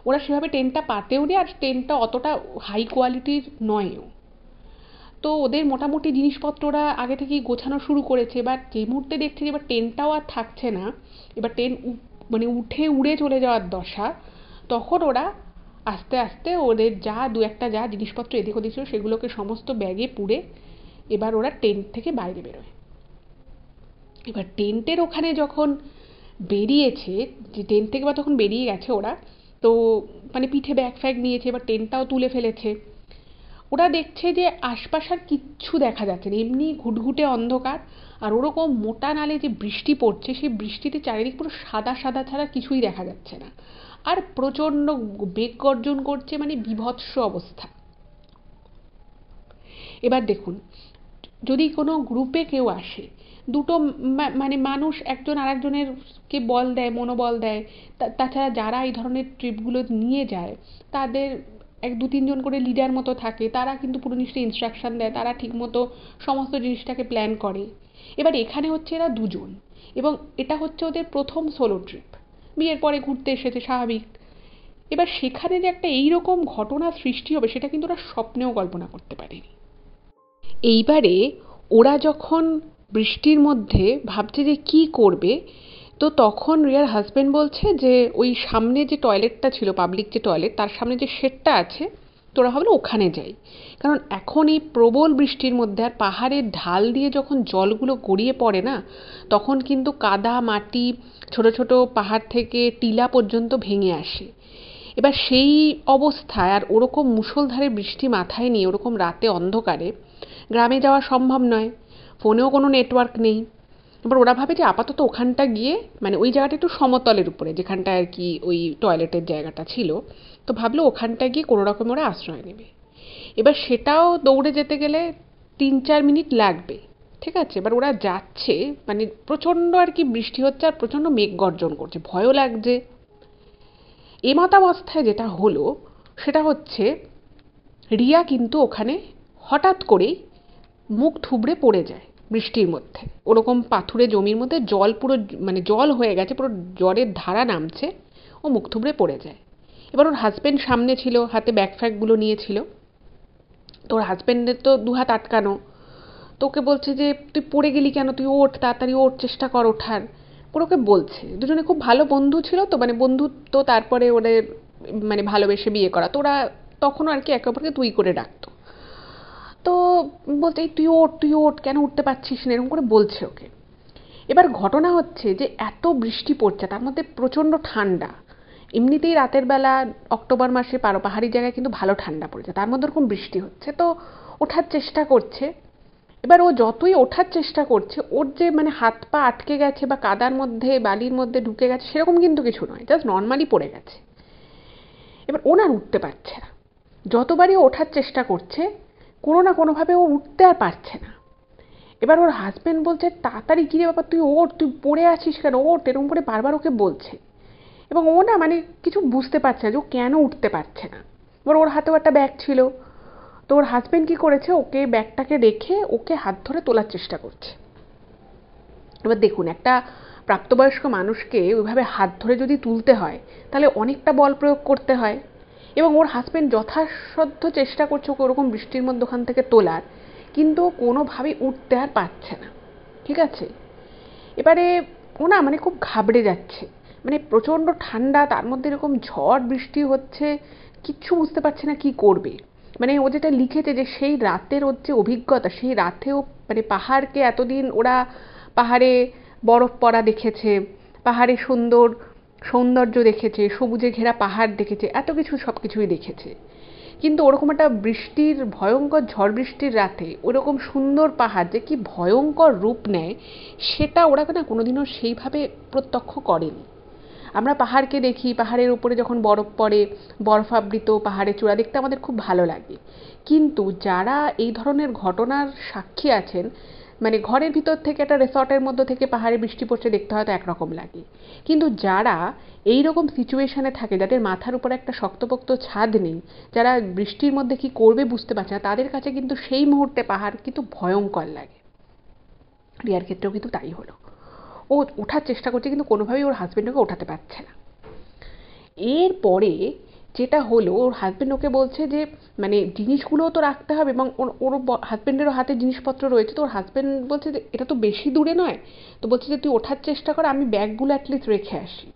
Speaker 1: ওরা সেভাবে টেন্টটা পাতেও নি, আর টেন্টটা অতটা হাই কোয়ালিটির নয়ও। তো ওদের মোটামুটি জিনিসপত্র ওরা আগে থেকেই গোছানো শুরু করেছে, এবার যে মুহূর্তে দেখছে যে এবার টেন্টটাও আর থাকছে না, এবার টেন্ট মানে উঠে উড়ে চলে যাওয়ার দশা, তখন ওরা আস্তে আস্তে ওদের যা দু একটা যা জিনিসপত্র এদিক ওদিক ছিল সেগুলোকে সমস্ত ব্যাগে পুরে এবার ওরা টেন্ট থেকে বাইরে বেরোয়। এবার টেন্টের ওখানে যখন বেরিয়েছে, যে টেন্ট থেকে বা তখন বেরিয়ে গেছে ওরা, তো মানে পিঠে ব্যাগ ফ্যাগ নিয়েছে, এবার টেন্টটাও তুলে ফেলেছে। ওরা দেখছে যে আশপাশ আর কিচ্ছু দেখা যাচ্ছে না, এমনি ঘুটঘুটে অন্ধকার, আর ওরকম মোটা নালে যে বৃষ্টি পড়ছে সেই বৃষ্টিতে চারিদিক পুরো সাদা সাদা ছাড়া কিছুই দেখা যাচ্ছে না, আর প্রচণ্ড মেঘ গর্জন করছে, মানে বীভৎস অবস্থা। এবার দেখুন, যদি কোনো গ্রুপে কেউ আসে, দুটো মানে মানুষ একজন আরেকজনের কে বল দেয়, মনোবল দেয়। তাছাড়া যারা এই ধরনের ট্রিপগুলো নিয়ে যায় তাদের এক দু তিনজন করে লিডার মতো থাকে, তারা কিন্তু পুরো নিশ্চয়ই ইনস্ট্রাকশন দেয়, তারা ঠিকমতো সমস্ত জিনিসটাকে প্ল্যান করে। এবার এখানে হচ্ছে এরা দুজন, এবং এটা হচ্ছে ওদের প্রথম সোলো ট্রিপ, বিয়ের পরে ঘুরতে এসেছে স্বাভাবিক। এবার সেখানে যে একটা এইরকম ঘটনা সৃষ্টি হবে সেটা কিন্তু ওরা স্বপ্নেও কল্পনা করতে পারেনি। এইবারে ওরা যখন বৃষ্টির মধ্যে ভাবছে যে কী করবে, তো তখন রিয়ার হাজব্যান্ড বলছে যে ওই সামনে যে টয়লেটটা ছিল, পাবলিক যে টয়লেট, তার সামনে যে শেডটা আছে, তোরা ভাবলো ওখানে যাই। কারণ এখন এই প্রবল বৃষ্টির মধ্যে আর পাহাড়ের ঢাল দিয়ে যখন জলগুলো গড়িয়ে পড়ে না, তখন কিন্তু কাদা মাটি ছোট ছোট পাহাড় থেকে টিলা পর্যন্ত ভেঙে আসে। এবার সেই অবস্থায় আর ওরকম মুষলধারে বৃষ্টি মাথায় নিয়ে ওরকম রাতে অন্ধকারে গ্রামে যাওয়া সম্ভব নয়, ফোনেও কোনো নেটওয়ার্ক নেই। এবার ওরা ভাবে যে আপাতত ওখানটা গিয়ে, মানে ওই জায়গাটা একটু সমতলের উপরে যেখানটায় আর কি ওই টয়লেটের জায়গাটা ছিল, তো ভাবলো ওখানটায় গিয়ে কোনো রকম ওরা আশ্রয় নেবে। এবার সেটাও দৌড়ে যেতে গেলে 3-4 মিনিট লাগবে, ঠিক আছে? এবার ওরা যাচ্ছে, মানে প্রচণ্ড আর কি বৃষ্টি হচ্ছে আর প্রচণ্ড মেঘ গর্জন করছে, ভয়ও লাগছে। এমতাবস্থায় যেটা হলো সেটা হচ্ছে রিয়া কিন্তু ওখানে হঠাৎ করেই মুখ থুবড়ে পড়ে যায় বৃষ্টির মধ্যে, ওরকম পাথুরে জমির মধ্যে জল পুরো মানে জল হয়ে গেছে, পুরো জলের ধারা নামছে, ও মুখ থুবড়ে পড়ে যায়। এবার ওর হাজব্যান্ড সামনে ছিল, হাতে ব্যাগ ফ্যাগগুলো নিয়েছিল, তো ওর হাজব্যান্ডের তো দুহাত আটকানো, তো ওকে বলছে যে তুই পড়ে গেলি কেন, তুই ওঠ, তাড়াতাড়ি ওঠ, চেষ্টা কর ওঠার, পুরো ওকে বলছে। দুজনে খুব ভালো বন্ধু ছিল, তো মানে বন্ধুত্ব, তারপরে ওদের মানে ভালোবেসে বিয়ে করা, তো ওরা তখনও আর কি একে অপরকে তুই করে ডাকতো। তো বলতে এই তুই ওঠ, কেন উঠতে পারছিস না, এরকম করে বলছে ওকে। এবার ঘটনা হচ্ছে যে এত বৃষ্টি পড়ছে, তার মধ্যে প্রচণ্ড ঠান্ডা। এমনিতেই রাতের বেলা অক্টোবর মাসে পাহাড়ি জায়গায় কিন্তু ভালো ঠান্ডা পড়েছে, তার মধ্যে ওরকম বৃষ্টি হচ্ছে, তো ওঠার চেষ্টা করছে। এবার ও যতই ওঠার চেষ্টা করছে, ওর যে মানে হাত পা আটকে গেছে বা কাদার মধ্যে বালির মধ্যে ঢুকে গেছে সেরকম কিন্তু কিছু নয়, জাস্ট নর্মালি পড়ে গেছে। এবার ও না উঠতে পারছে না, যতবারই ওঠার চেষ্টা করছে কোনো না কোনোভাবে ও উঠতে আর পারছে না। এবার ওর হাজবেন্ড বলছে তাড়াতাড়ি কিরে বাবা তুই ওঠ, তুই পড়ে আছিস কেন, ওঠ, এরকম করে বারবার ওকে বলছে। এবং ও না মানে কিছু বুঝতে পারছে না যে ও কেন উঠতে পারছে না। এবার ওর হাতেও একটা ব্যাগ ছিল, তো ওর হাজবেন্ড কি করেছে, ওকে ব্যাগটাকে রেখে ওকে হাত ধরে তোলার চেষ্টা করছে। এবার দেখুন, একটা প্রাপ্তবয়স্ক মানুষকে ওইভাবে হাত ধরে যদি তুলতে হয় তাহলে অনেকটা বল প্রয়োগ করতে হয়, এবং ওর হাজবেন্ড যথাসাধ্য চেষ্টা করছে ওকে ওরকম বৃষ্টির মধ্যে ওখান থেকে তোলার, কিন্তু কোনোভাবেই উঠতে আর পারছে না। ঠিক আছে, এবারে ও না মানে খুব ঘাবড়ে যাচ্ছে, মানে প্রচণ্ড ঠান্ডা, তার মধ্যে এরকম ঝড় বৃষ্টি হচ্ছে, কিচ্ছু বুঝতে পারছে না কি করবে। মানে ও যেটা লিখেছে যে সেই রাতের ওর যে অভিজ্ঞতা, সেই রাতেও মানে পাহাড়কে এতদিন ওরা পাহাড়ে বরফ পড়া দেখেছে, পাহাড়ে সৌন্দর্য দেখেছে, সবুজে ঘেরা পাহাড় দেখেছে, এত কিছু সব কিছুই দেখেছে, কিন্তু ওরকম একটা বৃষ্টির ভয়ঙ্কর ঝড় বৃষ্টির রাতে ওরকম সুন্দর পাহাড় যে কি ভয়ঙ্কর রূপ নেয় সেটা ওরা না কোনোদিনও সেইভাবে প্রত্যক্ষ করেনি। আমরা পাহাড়কে দেখি, পাহাড়ের উপরে যখন বরফ পড়ে, বরফাবৃত পাহাড়ের চূড়া দেখতে আমাদের খুব ভালো লাগে, কিন্তু যারা এই ধরনের ঘটনার সাক্ষী আছেন, মানে ঘরের ভিতর থেকে একটা রিসর্টের মধ্যে থেকে পাহাড়ে বৃষ্টি পড়ছে দেখতে হয়তো একরকম লাগে, কিন্তু যারা এই রকম সিচুয়েশনে থাকে, যাদের মাথার উপরে একটা শক্তপোক্ত ছাদ নেই, যারা বৃষ্টির মধ্যে কি করবে বুঝতে পারছে না, তাদের কাছে কিন্তু সেই মুহূর্তে পাহাড় কিন্তু ভয়ঙ্কর লাগে। রিয়ার ক্ষেত্রেও কিন্তু তাই হলো, ও ওঠার চেষ্টা করছে কিন্তু কোনোভাবেই ওর হাজবেন্ড ওকে ওঠাতে পারছে না। এরপরে যেটা হলো, ওর হাজবেন্ড ওকে বলছে যে মানে জিনিসগুলোও তো রাখতে হবে, এবং ওর হাজবেন্ডেরও হাতে জিনিসপত্র রয়েছে, তো ওর হাজবেন্ড বলছে যে এটা তো বেশি দূরে নয়, তো বলছে যে তুই ওঠার চেষ্টা কর, আমি ব্যাগগুলো অ্যাটলিস্ট রেখে আসি।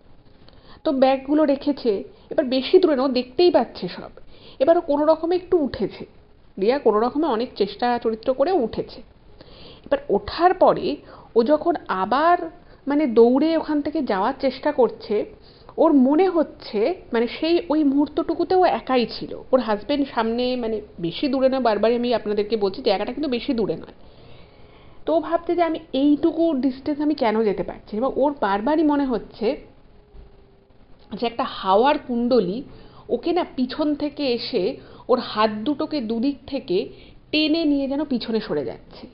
Speaker 1: তো ব্যাগগুলো রেখেছে, এবার বেশি দূরে না, ও দেখতেই পাচ্ছে সব। এবার ও কোনো রকমে একটু উঠেছে, রিয়া কোনো রকমে অনেক চেষ্টা চরিত্র করে উঠেছে। এবার ওঠার পরে ও যখন আবার মানে দৌড়ে ওখান থেকে যাওয়ার চেষ্টা করছে, ওর মনে হচ্ছে মানে সেই ওই মুহূর্তটুকুতে ও একাই ছিল, ওর হাজবেন্ড সামনে মানে বেশি দূরে নয়, বারবারই আমি আপনাদেরকে বলছি জায়গাটা কিন্তু বেশি দূরে নয়। তো ও ভাবছে যে আমি এইটুকু ডিস্টেন্স আমি কেন যেতে পারছি, এবং ওর বারবারই মনে হচ্ছে যে একটা হাওয়ার কুণ্ডলী ওকে না পিছন থেকে এসে ওর হাত দুটোকে দুদিক থেকে টেনে নিয়ে যেন পিছনে সরে যাচ্ছে।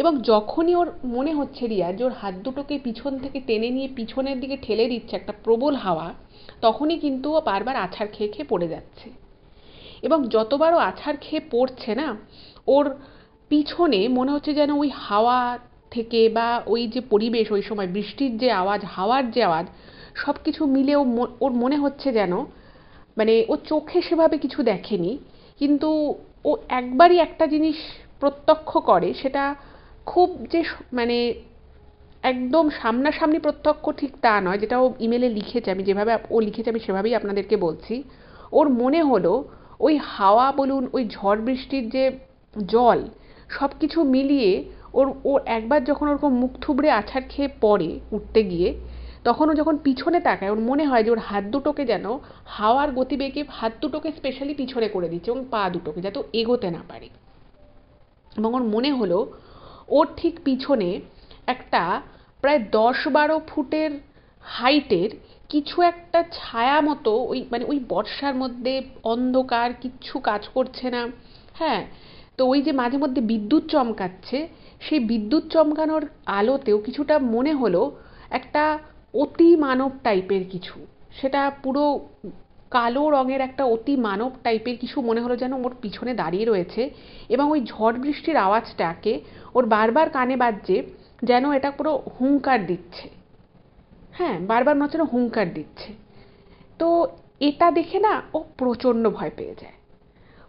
Speaker 1: এবং যখনই ওর মনে হচ্ছে রিয়া যে ওর হাত দুটোকে পিছন থেকে টেনে নিয়ে পিছনের দিকে ঠেলে দিচ্ছে একটা প্রবল হাওয়া, তখনই কিন্তু ও বারবার আছাড় খেয়ে খেয়ে পড়ে যাচ্ছে। এবং যতবার ও আছাড় খেয়ে পড়ছে না, ওর পিছনে মনে হচ্ছে যেন ওই হাওয়া থেকে বা ওই যে পরিবেশ, ওই সময় বৃষ্টির যে আওয়াজ, হাওয়ার যে আওয়াজ, সব কিছু মিলে ওর মনে হচ্ছে যেন মানে ও চোখে সেভাবে কিছু দেখেনি, কিন্তু ও একবারই একটা জিনিস প্রত্যক্ষ করে, সেটা খুব যে মানে একদম সামনাসামনি প্রত্যক্ষ ঠিক তা নয়, যেটা ও ইমেলে লিখেছে, আমি যেভাবে ও লিখেছে আমি সেভাবেই আপনাদেরকে বলছি। ওর মনে হলো ওই হাওয়া বলুন, ওই ঝড় বৃষ্টির যে জল, সব কিছু মিলিয়ে ওর একবার যখন ওরকম মুখ থুবড়ে আছাড় খেয়ে পড়ে উঠতে গিয়ে, তখন ও যখন পিছনে তাকায় ওর মনে হয় যে ওর হাত দুটোকে যেন হাওয়ার গতিবেগে হাত দুটোকে স্পেশালি পিছনে করে দিচ্ছে, এবং পা দুটোকে যাতে এগোতে না পারে। এবং ওর মনে হলো ওর ঠিক পিছনে একটা প্রায় 10-12 ফুটের হাইটের কিছু একটা ছায়া মতো, ওই মানে ওই বর্ষার মধ্যে অন্ধকার, কিচ্ছু কাজ করছে না, হ্যাঁ, তো ওই যে মাঝে মধ্যে বিদ্যুৎ চমকাচ্ছে, সেই বিদ্যুৎ চমকানোর আলোতেও কিছুটা মনে হলো একটা অতি মানব টাইপের কিছু, সেটা পুরো কালো রঙের একটা অতি মানব টাইপের কিছু মনে হলো যেন ওর পিছনে দাঁড়িয়ে রয়েছে, এবং ওই ঝড় বৃষ্টির আওয়াজটাকে ওর বারবার কানে বাজছে, যেন এটা পুরো হুঙ্কার দিচ্ছে। হ্যাঁ, বারবার মনে হচ্ছে হুঙ্কার দিচ্ছে। তো এটা দেখে না ও প্রচণ্ড ভয় পেয়ে যায়।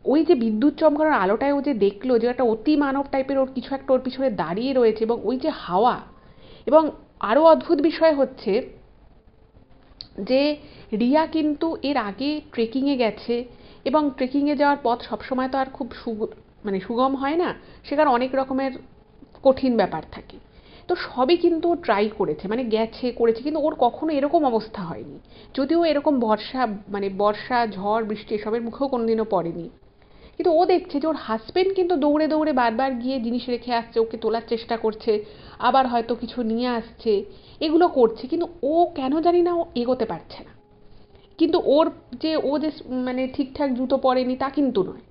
Speaker 1: ওই যে বিদ্যুৎ চমকানোর আলোটায় ও যে দেখলো যে একটা অতি মানব টাইপের ওর কিছু একটা ওর পিছনে দাঁড়িয়ে রয়েছে, এবং ওই যে হাওয়া, এবং আরও অদ্ভুত বিষয় হচ্ছে যে রিয়া কিন্তু এর আগে ট্রেকিংয়ে গেছে, এবং ট্রেকিংয়ে যাওয়ার পথ সবসময় তো আর খুব মানে সুগম হয় না, সেখানে অনেক রকমের কঠিন ব্যাপার থাকে। তো সবই কিন্তু ও ট্রাই করেছে, মানে গেছে করেছে, কিন্তু ওর কখনো এরকম অবস্থা হয়নি। যদিও এরকম বর্ষা ঝড় বৃষ্টি এসবের মুখেও কোনোদিনও পড়েনি। কিন্তু ও দেখছে যে ওর হাজবেন্ড কিন্তু দৌড়ে দৌড়ে বারবার গিয়ে জিনিস রেখে আসছে, ওকে তোলার চেষ্টা করছে, আবার হয়তো কিছু নিয়ে আসছে, এগুলো করছে, কিন্তু ও কেন জানি না ও এগোতে পারছে না। কিন্তু ও যে মানে ঠিকঠাক জুতো পরেনি তা কিন্তু নয়,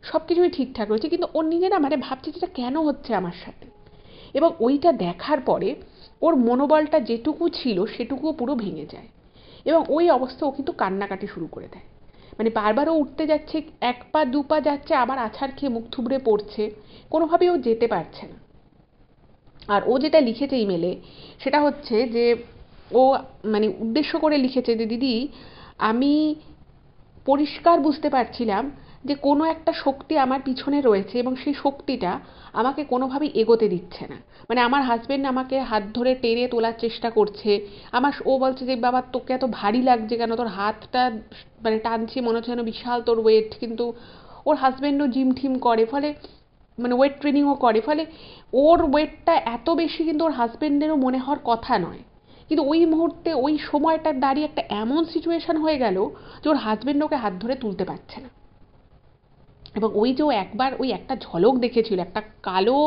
Speaker 1: সব কিছুই ঠিকঠাক রয়েছে, কিন্তু ওর নিজে না মানে ভাবছে যেটা কেন হচ্ছে আমার সাথে। এবং ওইটা দেখার পরে ওর মনোবলটা যেটুকু ছিল সেটুকুও পুরো ভেঙে যায়, এবং ওই অবস্থা ও কিন্তু কান্নাকাটি শুরু করে দেয়। মানে বারবারও উঠতে যাচ্ছে, এক পা দু পা যাচ্ছে, আবার আছাড় খেয়ে মুখ থুবড়ে পড়ছে, কোনোভাবেই ও যেতে পারছে না। আর ও যেটা লিখেছে ইমেলে, সেটা হচ্ছে যে ও মানে উদ্দেশ্য করে লিখেছে যে দিদি, আমি পরিষ্কার বুঝতে পারছিলাম যে কোনো একটা শক্তি আমার পিছনে রয়েছে, এবং সেই শক্তিটা আমাকে কোনোভাবেই এগোতে দিচ্ছে না। মানে আমার হাজবেন্ড আমাকে হাত ধরে টেনে তোলার চেষ্টা করছে, ও বলছে যে বাবা তোকে এত ভারী লাগছে কেন, তোর হাতটা মানে টানছে, মনে হচ্ছে যেন বিশাল তোর ওয়েট। কিন্তু ওর হাজবেন্ডও জিম ঠিম করে, ফলে মানে ওয়েট ট্রেনিংও করে, ফলে ওর ওয়েটটা এত বেশি কিন্তু ওর হাজবেন্ডেরও মনে হওয়ার কথা নয়। কিন্তু ওই মুহূর্তে ওই সময়টার দাঁড়িয়ে একটা এমন সিচুয়েশন হয়ে গেল যে ওর হাজবেন্ড ওকে হাত ধরে তুলতে পারছে না। এবং ওই যে ও একবার ওই একটা ঝলক দেখেছিল, একটা কালো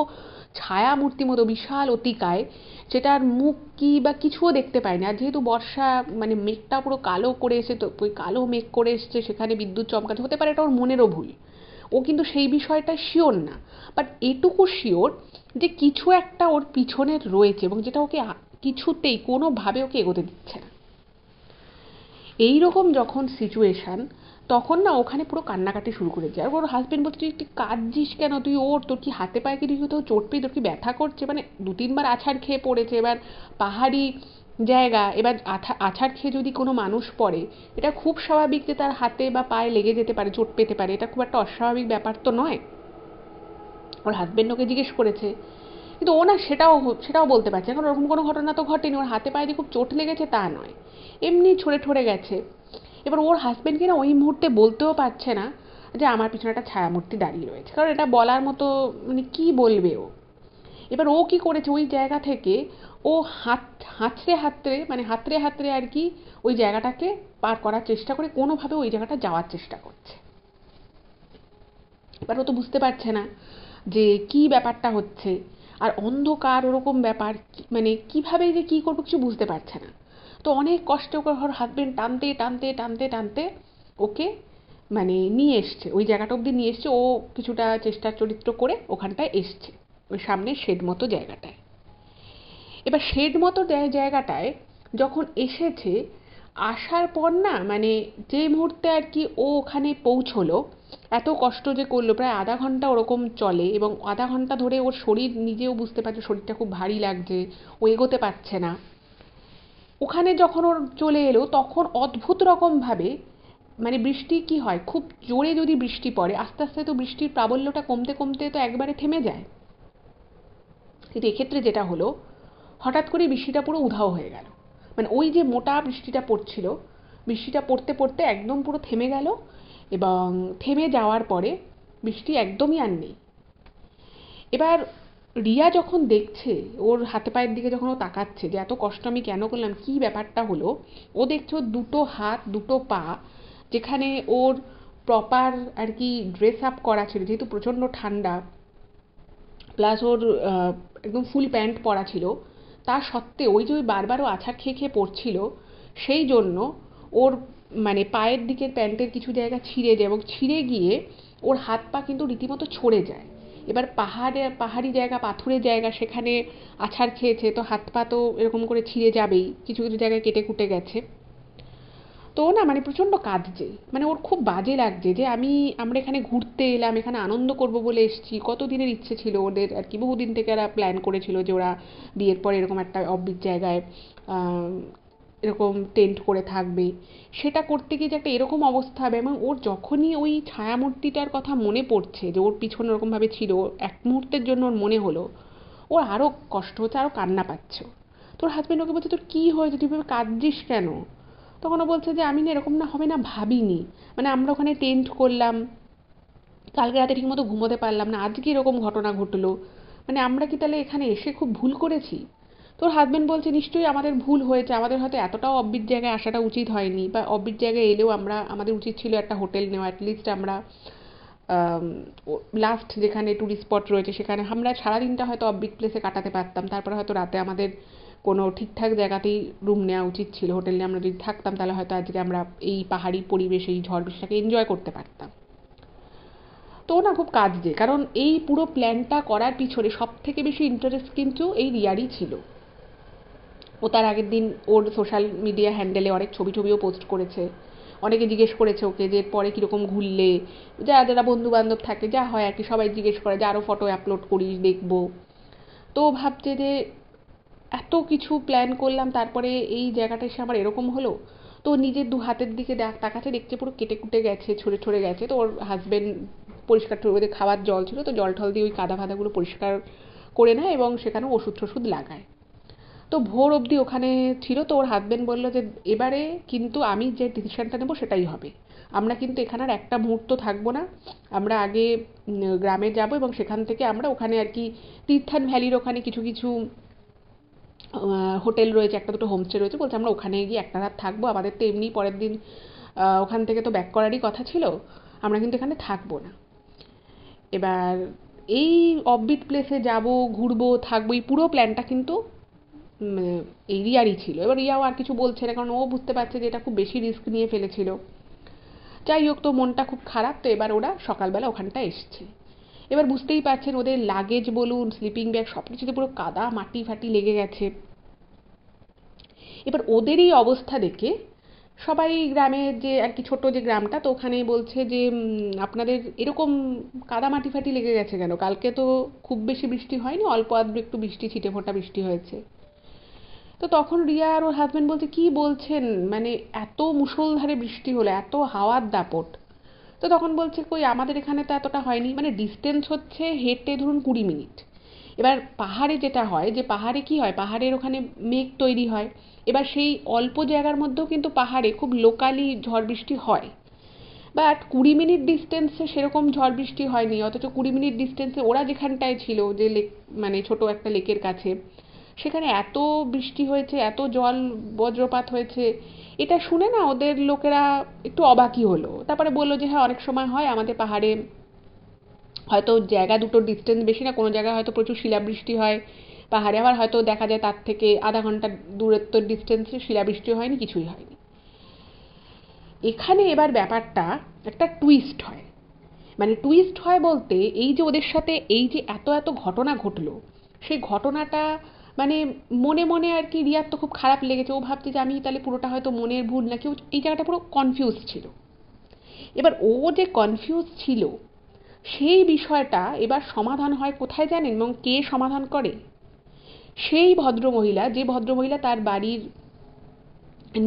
Speaker 1: ছায়া মূর্তি মতো বিশাল অতিকায়, সেটার মুখ কি বা কিছুও দেখতে পায়নি। আর যেহেতু বর্ষা, মানে মেঘটা পুরো কালো করে এসে, তো ওই কালো মেঘ করে এসছে, সেখানে বিদ্যুৎ চমকাচ্ছে, হতে পারে এটা ওর মনেরও ভুল, ও কিন্তু সেই বিষয়টা শিওর না। বাট এটুকু শিওর যে কিছু একটা ওর পিছনে রয়েছে, এবং যেটা ওকে কিছুতেই কোনোভাবে ওকে এগোতে দিচ্ছে না। এই রকম যখন সিচুয়েশান, তখন না ওখানে পুরো কান্নাকাটি শুরু করে যায়। আর ওর হাজবেন্ড বলছে তুই একটু কাঁদছিস কেন, তুই ওর, তোর কি হাতে পায়ে কি তুই কোথাও চোট পেয়ে, তোর কি ব্যথা করছে? মানে দু তিনবার আছাড় খেয়ে পড়েছে, এবার পাহাড়ি জায়গা, এবার আছাড় খেয়ে যদি কোনো মানুষ পড়ে, এটা খুব স্বাভাবিক যে তার হাতে বা পায়ে লেগে যেতে পারে, চোট পেতে পারে, এটা খুব একটা অস্বাভাবিক ব্যাপার তো নয়। ওর হাজবেন্ড ওকে জিজ্ঞেস করেছে, কিন্তু ও না সেটাও বলতে পারছে, এখন ওরকম কোনো ঘটনা তো ঘটেনি, ওর হাতে পায়ে যে খুব চোট লেগেছে তা নয়, এমনি ছড়ে ঠরে গেছে। এবার ওর হাজবেন্ডকে না ওই মুহূর্তে বলতেও পারছে না যে আমার পিছনে একটা ছায়ামূর্তি দাঁড়িয়ে রয়েছে, কারণ এটা বলার মতো মানে কি বলবে ও। এবার ও কি করেছে, ওই জায়গা থেকে ও হাতড়ে হাতড়ে আর কি ওই জায়গাটাকে পার করার চেষ্টা করে, কোনোভাবে ওই জায়গাটা যাওয়ার চেষ্টা করছে। এবার ও তো বুঝতে পারছে না যে কি ব্যাপারটা হচ্ছে, আর অন্ধকার ওরকম ব্যাপার, মানে কিভাবে যে কি করবো কিছু বুঝতে পারছে না। তো অনেক কষ্টে ওকে ওর হাজবেন্ড টানতে টানতে টানতে টানতে ওকে মানে নিয়ে এসছে, ওই জায়গাটা অব্দি নিয়ে এসছে। ও কিছুটা চেষ্টার চরিত্র করে ওখানটায় এসছে, ওই সামনে শেড মতো জায়গাটায়। এবার শেড মতো জায়গাটায় যখন এসেছে, আসার পর না মানে যে মুহূর্তে আর কি ও ওখানে পৌঁছলো, এত কষ্ট যে করলো, প্রায় আধা ঘন্টা ওরকম চলে, এবং আধা ঘন্টা ধরে ওর শরীর নিজেও বুঝতে পারছে শরীরটা খুব ভারী লাগছে, ও এগোতে পারছে না। ওখানে যখন ওর চলে এলো, তখন অদ্ভুত রকমভাবে মানে বৃষ্টি কি হয়, খুব জোরে যদি বৃষ্টি পড়ে, আস্তে আস্তে তো বৃষ্টির প্রাবল্যটা কমতে কমতে তো একবারে থেমে যায়। কিন্তু এক্ষেত্রে যেটা হলো, হঠাৎ করে বৃষ্টিটা পুরো উধাও হয়ে গেল। মানে ওই যে মোটা বৃষ্টিটা পড়ছিল, বৃষ্টিটা পড়তে পড়তে একদম পুরো থেমে গেল, এবং থেমে যাওয়ার পরে বৃষ্টি একদমই আর নেই। এবার রিয়া যখন দেখছে, ওর হাতে পায়ের দিকে যখন ও তাকাচ্ছে যে এত কষ্ট আমি কেন করলাম, কি ব্যাপারটা হলো, ও দেখছে ওর দুটো হাত দুটো পা, যেখানে ওর প্রপার আর কি ড্রেস আপ করা ছিল, যেহেতু প্রচণ্ড ঠান্ডা, প্লাস ওর একদম ফুল প্যান্ট পরা ছিল, তা সত্ত্বেও ওই যে ওই বারবার ও আছাড় খেয়ে খেয়ে পড়ছিল, সেই জন্য ওর মানে পায়ের দিকের প্যান্টের কিছু জায়গা ছিঁড়ে যায়, এবং ছিঁড়ে গিয়ে ওর হাত পা কিন্তু রীতিমতো ছড়ে যায়। এবার পাহাড়ি জায়গা, পাথুরে জায়গা, সেখানে আছাড় খেয়েছে, তো হাত পা তো এরকম করে ছিঁড়ে যাবেই, কিছু কিছু জায়গায় কেটে কুটে গেছে। তো না মানে প্রচণ্ড কাঁদছে, মানে ওর খুব বাজে লাগছে যে আমরা এখানে ঘুরতে এলাম, এখানে আনন্দ করবো বলে এসেছি, কত দিনের ইচ্ছে ছিল ওদের আর কি, বহুদিন থেকে ওরা প্ল্যান করেছিল যে ওরা বিয়ের পরে এরকম একটা অফবিট জায়গায় এরকম টেন্ট করে থাকবে। সেটা করতে গিয়ে যে একটা এরকম অবস্থা হবে, এবং ওর যখনই ওই ছায়ামূর্তিটার কথা মনে পড়ছে যে ওর পিছনে ওরকমভাবে ছিল, এক মুহূর্তের জন্য ওর মনে হলো, ওর আরও কষ্ট হচ্ছে, আরও কান্না পাচ্ছে। তোর হাজবেন্ড ওকে বলছে তোর কী হয়েছে, তুই ভেবে কাঁদছিস কেন? তখন ও বলছে যে আমি না এরকম না হবে না ভাবিনি, মানে আমরা ওখানে টেন্ট করলাম, কালকে রাতে ঠিকমতো ঘুমোতে পারলাম না, আজকে এরকম ঘটনা ঘটলো, মানে আমরা কি তাহলে এখানে এসে খুব ভুল করেছি? তোর হাজবেন্ড বলছে নিশ্চয়ই আমাদের ভুল হয়েছে, আমাদের হয়তো এতটাও অব্বিট জায়গায় আসাটা উচিত হয়নি, বা অব্বিট জায়গায় এলেও আমাদের উচিত ছিল একটা হোটেল নেওয়া, অ্যাটলিস্ট আমরা লাস্ট যেখানে ট্যুরিস্ট স্পট রয়েছে সেখানে আমরা সারাদিনটা হয়তো অফবিট প্লেসে কাটাতে পারতাম, তারপরে হয়তো রাতে আমাদের কোনো ঠিকঠাক জায়গাতেই রুম নেওয়া উচিত ছিল। হোটেল নিয়ে আমরা যদি থাকতাম তাহলে হয়তো আজকে আমরা এই পাহাড়ি পরিবেশ, এই ঝড় বৃষ্টিটাকে এনজয় করতে পারতাম। তো না খুব কাঁদছে, কারণ এই পুরো প্ল্যানটা করার পিছনে সব থেকে বেশি ইন্টারেস্ট কিন্তু এই রিয়ারই ছিল। ও তার আগের দিন ওর সোশ্যাল মিডিয়া হ্যান্ডেলে অনেক ছবি টবিও পোস্ট করেছে। অনেকে জিজ্ঞেস করেছে ওকে যে পরে কীরকম ঘুরলে, যারা যারা বন্ধু বান্ধব থাকে যা হয় আর কি, সবাই জিজ্ঞেস করে যে আরও ফটো আপলোড করিস দেখবো। তো ভাবছে যে এত কিছু প্ল্যান করলাম, তারপরে এই জায়গাটা এসে আমার এরকম হলো। তো নিজের দু হাতের দিকে তাকাচ্ছে, দেখছে পুরো কেটে কুটে গেছে, ছড়ে ছড়ে গেছে। তো ওর হাজবেন্ড পরিষ্কার ওদের খাওয়ার জল ছিল, তো জল টল দিয়ে ওই কাদা ফাদাগুলো পরিষ্কার করে নেয় এবং সেখানে ওষুধ টষুধ লাগায়। তো ভোর অবধি ওখানে ছিল। তো ওর হাজবেন্ড বললো যে এবারে কিন্তু আমি যে ডিসিশনটা নেবো সেটাই হবে, আমরা কিন্তু এখানে আর একটা মুহূর্ত থাকবো না, আমরা আগে গ্রামে যাব এবং সেখান থেকে আমরা ওখানে আর কি তীর্থান ভ্যালির ওখানে কিছু কিছু হোটেল রয়েছে, একটা দুটো হোমস্টে রয়েছে, বলছে আমরা ওখানে গিয়ে একটা রাত থাকবো, আমাদের তো এমনি পরের দিন ওখান থেকে তো ব্যাক করারই কথা ছিল, আমরা কিন্তু এখানে থাকবো না। এবার এই অফবিট প্লেসে যাব, ঘুরবো, থাকবো, এই পুরো প্ল্যানটা কিন্তু এই রিয়ারই ছিল। এবার রিয়াও আর কিছু বলছে না, কারণ ও বুঝতে পারছে যে এটা খুব বেশি রিস্ক নিয়ে ফেলেছিল। যাই হোক, তো মনটা খুব খারাপ। তো এবার ওরা সকালবেলা ওখানটা এসছে। এবার বুঝতেই পারছেন ওদের লাগেজ বলুন, স্লিপিং ব্যাগ, সব কিছুতে পুরো কাদা মাটি ফাটি লেগে গেছে। এবার ওদের এই অবস্থা দেখে সবাই গ্রামের যে আর কি ছোট যে গ্রামটা, তো ওখানেই বলছে যে আপনাদের এরকম কাদা মাটি ফাটি লেগে গেছে কেন? কালকে তো খুব বেশি বৃষ্টি হয়নি, অল্প আধটু একটু বৃষ্টি, ছিটে ফোঁটা বৃষ্টি হয়েছে। তো তখন রিয়া আর ওর হাজবেন্ড বলছে কি বলছেন, মানে এত মুষলধারে বৃষ্টি হলো, এত হাওয়ার দাপট। তো তখন বলছে কই আমাদের এখানে তো এতটা হয়নি, মানে ডিস্টেন্স হচ্ছে হেঁটে ধরুন 20 মিনিট। এবার পাহাড়ে যেটা হয় যে পাহাড়ে কি হয়, পাহাড়ের ওখানে মেঘ তৈরি হয়, এবার সেই অল্প জায়গার মধ্যেও কিন্তু পাহাড়ে খুব লোকালি ঝড় বৃষ্টি হয়। বাট 20 মিনিট ডিস্টেন্সে সেরকম ঝড় বৃষ্টি হয়নি, অথচ 20 মিনিট ডিস্টেন্সে ওরা যেখানটায় ছিল, যে লেক, মানে ছোট একটা লেকের কাছে, সেখানে এত বৃষ্টি হয়েছে, এত জল বজ্রপাত হয়েছে। এটা শুনে না ওদের লোকেরা একটু অবাকই হলো। তারপরে বললো যে হ্যাঁ অনেক সময় হয় আমাদের পাহাড়ে, হয়তো জায়গা দুটোর ডিস্টেন্স বেশি না, কোনো জায়গায় হয়তো প্রচুর শিলাবৃষ্টি হয় পাহাড়ে, আবার হয়তো দেখা যায় তার থেকে আধা ঘন্টা দূরত্বের ডিস্টেন্সে শিলাবৃষ্টি হয়নি, কিছুই হয়নি। এখানে এবার ব্যাপারটা একটা টুইস্ট হয়। মানে টুইস্ট হয় বলতে এই যে ওদের সাথে এই যে এত এত ঘটনা ঘটলো, সেই ঘটনাটা মানে মনে মনে আর কি রিয়ার তো খুব খারাপ লেগেছে। ও ভাবছে যে আমি তাহলে পুরোটা হয়তো মনের ভুল, নাকি এই জায়গাটা পুরো কনফিউজ ছিল। এবার ও যে কনফিউজ ছিল সেই বিষয়টা এবার সমাধান হয় কোথায় জানেন, এবং কে সমাধান করে? সেই ভদ্রমহিলা, যে ভদ্রমহিলা তার বাড়ির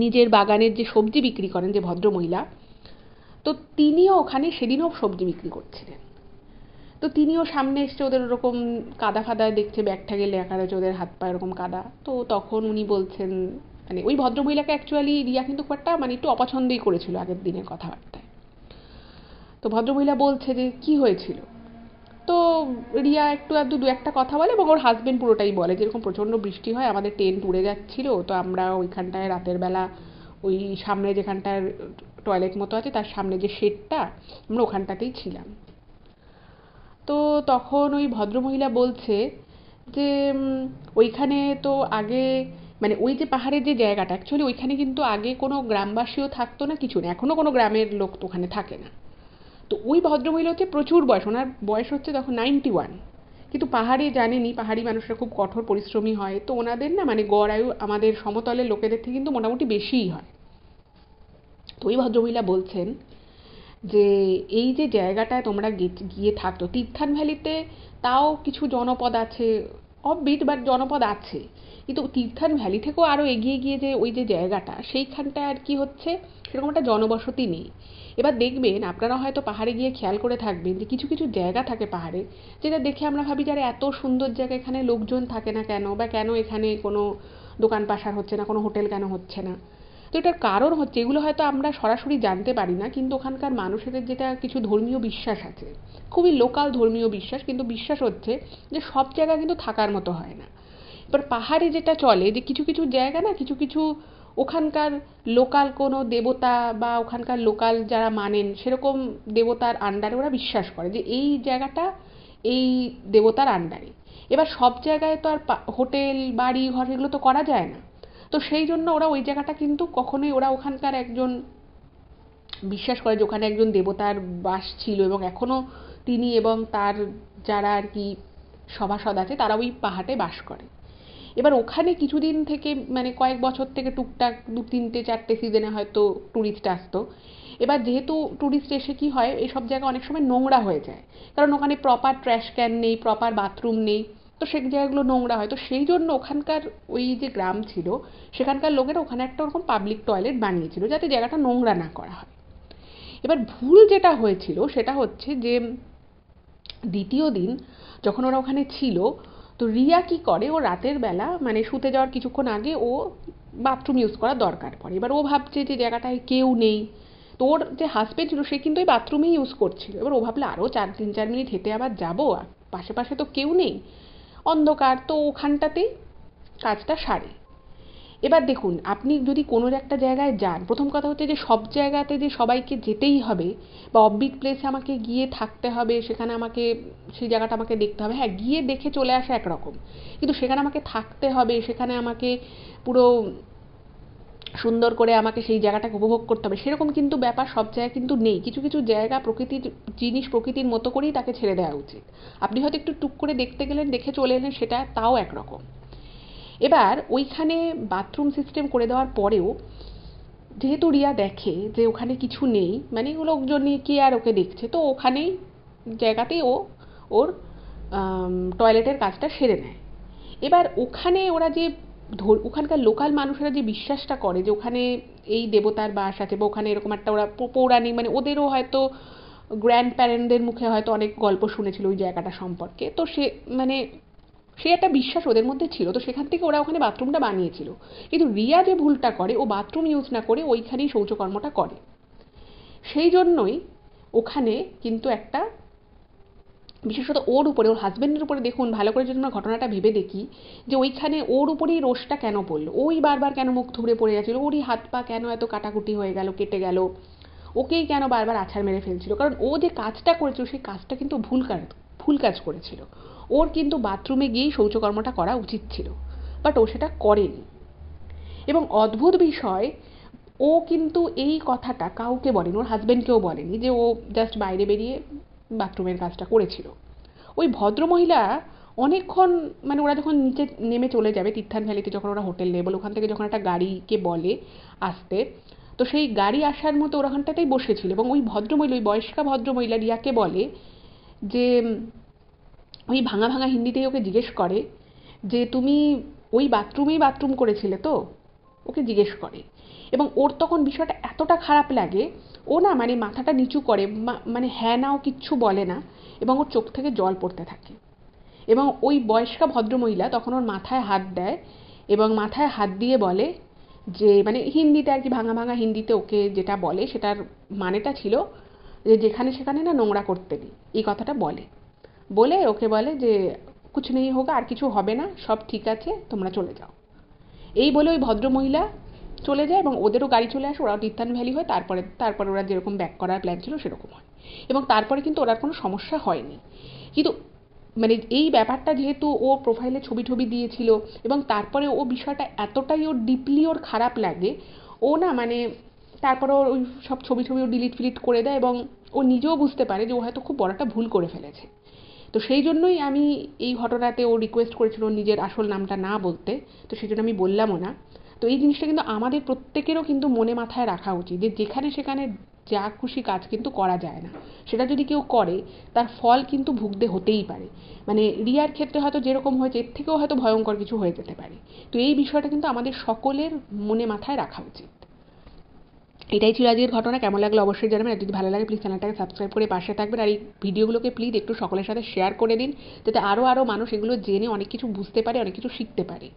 Speaker 1: নিজের বাগানের যে সবজি বিক্রি করেন যে ভদ্রমহিলা, তো তিনিও ওখানে সেদিনও সবজি বিক্রি করছিলেন। তো তিনিও সামনে এসছে, ওদের ওরকম কাদা ফাদা দেখছে, ব্যাগ ঠ্যাগে লেখা রয়েছে, ওদের হাত পায়ে এরকম কাদা। তো তখন উনি বলছেন, মানে ওই ভদ্রমহিলাকে অ্যাকচুয়ালি রিয়া কিন্তু খুব একটা মানে একটু অপছন্দই করেছিল আগের দিনের কথাবার্তায়। তো ভদ্রমহিলা বলছে যে কি হয়েছিল। তো রিয়া একটু আধটু দু একটা কথা বলে এবং ওর হাজবেন্ড পুরোটাই বলে, যেরকম প্রচণ্ড বৃষ্টি হয়, আমাদের টেন্ট উড়ে যাচ্ছিল, তো আমরা ওইখানটায় রাতের বেলা ওই সামনে যেখানটার টয়লেট মতো আছে তার সামনে যে শেডটা, আমরা ওখানটাতেই ছিলাম। তো তখন ওই ভদ্রমহিলা বলছে যে ওইখানে তো আগে, মানে ওই যে পাহাড়ের যে জায়গাটা, অ্যাকচুয়ালি ওইখানে কিন্তু আগে কোনো গ্রামবাসীও থাকতো না, কিছু না, এখনও কোনো গ্রামের লোক তো ওখানে থাকে না। তো ওই ভদ্রমহিলা হচ্ছে প্রচুর বয়স, ওনার বয়স হচ্ছে তখন 91। কিন্তু পাহাড়ে জানেনই পাহাড়ি মানুষরা খুব কঠোর পরিশ্রমী হয়, তো ওনাদের না মানে গড় আয়ু আমাদের সমতলের লোকেদের থেকে কিন্তু মোটামুটি বেশিই হয়। তো ওই ভদ্রমহিলা বলছেন যে এই যে জায়গাটায় তোমরা গিয়ে থাকতো তীর্থান ভ্যালিতে, তাও কিছু জনপদ আছে, অফবিট বাট জনপদ আছে, কিন্তু তীর্থান ভ্যালি থেকেও আরও এগিয়ে গিয়ে যে ওই যে জায়গাটা, সেইখানটায় আর কি হচ্ছে সেরকম একটা জনবসতি নেই। এবার দেখবেন আপনারা হয়তো পাহাড়ে গিয়ে খেয়াল করে থাকবেন যে কিছু কিছু জায়গা থাকে পাহাড়ে, যেটা দেখে আমরা ভাবি যে আরে এত সুন্দর জায়গা, এখানে লোকজন থাকে না কেন, বা কেন এখানে কোনো দোকান পাশার হচ্ছে না, কোনো হোটেল কেন হচ্ছে না। তো এটার কারণ হচ্ছে, এগুলো হয়তো আমরা সরাসরি জানতে পারি না, কিন্তু ওখানকার মানুষের যেটা কিছু ধর্মীয় বিশ্বাস আছে, খুবই লোকাল ধর্মীয় বিশ্বাস, কিন্তু বিশ্বাস হচ্ছে যে সব জায়গা কিন্তু থাকার মতো হয় না। এবার পাহাড়ে যেটা চলে যে কিছু কিছু জায়গা না, কিছু কিছু ওখানকার লোকাল কোনো দেবতা বা ওখানকার লোকাল যারা মানেন সেরকম দেবতার আন্ডারে ওরা বিশ্বাস করে যে এই জায়গাটা এই দেবতার আন্ডারে। এবার সব জায়গায় তো আর হোটেল বাড়ি ঘর এগুলো তো করা যায় না। তো সেই জন্য ওরা ওই জায়গাটা কিন্তু কখনোই, ওরা ওখানকার একজন বিশ্বাস করে যে ওখানে একজন দেবতার বাস ছিল এবং এখনও তিনি এবং তার যারা আর কি সভাসদ আছে তারা ওই পাহাড়ে বাস করে। এবার ওখানে কিছুদিন থেকে মানে কয়েক বছর থেকে টুকটাক 2, 3, 4টে সিজনে হয়তো ট্যুরিস্ট আসতো। এবার যেহেতু ট্যুরিস্ট এসে কি হয়, এইসব জায়গা অনেক সময় নোংরা হয়ে যায়, কারণ ওখানে প্রপার ট্র্যাশ ক্যান নেই, প্রপার বাথরুম নেই, তো সেই জায়গাগুলো নোংরা হয়। তো সেই জন্য ওখানকার ওই যে গ্রাম ছিল সেখানকার লোকেরা ওখানে একটা ওরকম পাবলিক টয়লেট বানিয়েছিল যাতে জায়গাটা নোংরা না করা হয়। এবার ভুল যেটা হয়েছিল সেটা হচ্ছে যে দ্বিতীয় দিন যখন ওরা ওখানে ছিল, তো রিয়া কি করে, ও রাতের বেলা মানে শুতে যাওয়ার কিছুক্ষণ আগে ও বাথরুম ইউজ করার দরকার পড়ে। এবার ও ভাবছে যে জায়গাটায় কেউ নেই, তো ওর যে হাজবেন্ড ছিল সে কিন্তু ওই বাথরুমেই ইউজ করছিল। এবার ও ভাবলে আরও 3-4 মিনিট হেঁটে আবার যাবো, আর পাশে পাশে তো কেউ নেই, অন্ধকার, তো ওখানটাতেই কাজটা সারে। এবার দেখুন, আপনি যদি কোনো একটা জায়গায় যান, প্রথম কথা হচ্ছে যে সব জায়গাতে যে সবাইকে যেতেই হবে বা অফবিট প্লেসে আমাকে গিয়ে থাকতে হবে, সেখানে আমাকে সেই জায়গাটা আমাকে দেখতে হবে, হ্যাঁ গিয়ে দেখে চলে আসা একরকম, কিন্তু সেখানে আমাকে থাকতে হবে, সেখানে আমাকে পুরো সুন্দর করে আমাকে সেই জায়গাটাকে উপভোগ করতে হবে, সেরকম কিন্তু ব্যাপার সব জায়গায় কিন্তু নেই। কিছু কিছু জায়গা প্রকৃতির জিনিস প্রকৃতির মতো করেই তাকে ছেড়ে দেওয়া উচিত। আপনি হয়তো একটু টুক করে দেখতে গেলেন, দেখে চলে এলেন, সেটা তাও একরকম। এবার ওইখানে বাথরুম সিস্টেম করে দেওয়ার পরেও যেহেতু রিয়া দেখে যে ওখানে কিছু নেই, মানে লোকজন নিয়ে কে আর ওকে দেখছে, তো ওখানেই জায়গাতেই ও ওর টয়লেটের কাজটা সেরে নেয়। এবার ওখানে ওরা যে ওখানকার লোকাল মানুষেরা যে বিশ্বাসটা করে যে ওখানে এই দেবতার বাস আছে বা ওখানে এরকম একটা, ওরা পৌরাণিক মানে ওদেরও হয়তো গ্র্যান্ড প্যারেন্টদের মুখে হয়তো অনেক গল্প শুনেছিল ওই জায়গাটা সম্পর্কে, তো সে মানে সে একটা বিশ্বাস ওদের মধ্যে ছিল, তো সেখান থেকে ওরা ওখানে বাথরুমটা বানিয়েছিল। কিন্তু রিয়া যে ভুলটা করে, ও বাথরুম ইউজ না করে ওইখানেই শৌচকর্মটা করে। সেই জন্যই ওখানে কিন্তু একটা, বিশেষত ওর উপরে, ওর হাজবেন্ডের উপরে দেখুন ভালো করে যদি আমরা ঘটনাটা ভেবে দেখি, যে ওইখানে ওর উপরেই রোষটা কেন পড়লো, ওই বারবার কেন মুখ থুবড়ে পড়ে যাচ্ছিল, ওরই হাত পা কেন এত কাটাকুটি হয়ে গেল, কেটে গেল, ওকেই কেন বারবার আছাড় মেরে ফেলছিল, কারণ ও যে কাজটা করেছিল সেই কাজটা কিন্তু ভুল কাজ করেছিল। ওর কিন্তু বাথরুমে গিয়েই শৌচকর্মটা করা উচিত ছিল, বাট ও সেটা করেনি। এবং অদ্ভুত বিষয়, ও কিন্তু এই কথাটা কাউকে বলেনি, ওর হাজবেন্ডকেও বলেনি যে ও জাস্ট বাইরে বেরিয়ে বাথরুমের কাজটা করেছিল। ওই ভদ্রমহিলা অনেকক্ষণ, মানে ওরা যখন নিচে নেমে চলে যাবে তীর্থান ভ্যালিতে, যখন ওরা হোটেল নেবে ওখান থেকে যখন একটা গাড়িকে বলে আসতে, তো সেই গাড়ি আসার মতো ওরা ওখানটাতেই বসেছিল এবং ওই ভদ্রমহিলা, ওই বয়স্কা ভদ্রমহিলা রিয়াকে বলে যে, ওই ভাঙা ভাঙা হিন্দিতেই ওকে জিজ্ঞেস করে যে তুমি ওই বাথরুমেই বাথরুম করেছিলে তো, ওকে জিজ্ঞেস করে। এবং ওর তখন বিষয়টা এতটা খারাপ লাগে, ও না মানে মাথাটা নিচু করে, মানে হ্যাঁ নাও কিচ্ছু বলে না, এবং ওর চোখ থেকে জল পড়তে থাকে। এবং ওই বয়স্কা ভদ্রমহিলা তখন ওর মাথায় হাত দেয় এবং মাথায় হাত দিয়ে বলে যে, মানে হিন্দিতে আর কি, ভাঙা ভাঙা হিন্দিতে ওকে যেটা বলে সেটার মানেটা ছিল যে যেখানে সেখানে না নোংরা করতে নেই, এই কথাটা বলে। বলে ওকে বলে যে কুছ নেই হোগা, আর কিছু হবে না, সব ঠিক আছে, তোমরা চলে যাও। এই বলে ওই ভদ্রমহিলা চলে যায় এবং ওদেরও গাড়ি চলে আসে, ওরাও তীর্থান ভ্যালি হয়, তারপরে ওরা যেরকম ব্যাক করার প্ল্যান ছিল সেরকম হয় এবং তারপরে কিন্তু ওরা কোনো সমস্যা হয়নি। কিন্তু মানে এই ব্যাপারটা যেহেতু ও প্রোফাইলে ছবি টবি দিয়েছিল এবং তারপরে ও বিষয়টা এতটাই ওর ডিপলি ওর খারাপ লাগে, ও না মানে তারপরে ওই সব ছবি ও ডিলিট ফিলিট করে দেয় এবং ও নিজেও বুঝতে পারে যে ও হয়তো খুব বড় একটা ভুল করে ফেলেছে। তো সেই জন্যই আমি এই ঘটনাতে ও রিকোয়েস্ট করেছিল নিজের আসল নামটা না বলতে, তো সেই জন্য আমি বললামও না। তো এই জিনিসটা কিন্তু আমাদের প্রত্যেকেরও কিন্তু মনে মাথায় রাখা উচিত যে যেখানে সেখানে যা খুশি কাজ কিন্তু করা যায় না, সেটা যদি কেউ করে তার ফল কিন্তু ভুগতে হতেই পারে। মানে রিয়ার ক্ষেত্রে হয়তো যেরকম হয়েছে এর থেকেও হয়তো ভয়ঙ্কর কিছু হয়ে যেতে পারে। তো এই বিষয়টা কিন্তু আমাদের সকলের মনে মাথায় রাখা উচিত। এটাই ছিল আজকের ঘটনা। কেমন লাগলো অবশ্যই জানাবেন, আর যদি ভালো লাগে প্লিজ চ্যানেলটাকে সাবস্ক্রাইব করে পাশে থাকবেন, আর এই ভিডিওগুলোকে প্লিজ একটু সকলের সাথে শেয়ার করে দিন, যাতে আরও মানুষ এগুলো জেনে অনেক কিছু বুঝতে পারে, অনেক কিছু শিখতে পারে।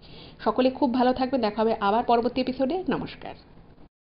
Speaker 1: সকলে খুব ভালো থাকবেন, দেখা হবে আবার পরবর্তী এপিসোডে। নমস্কার।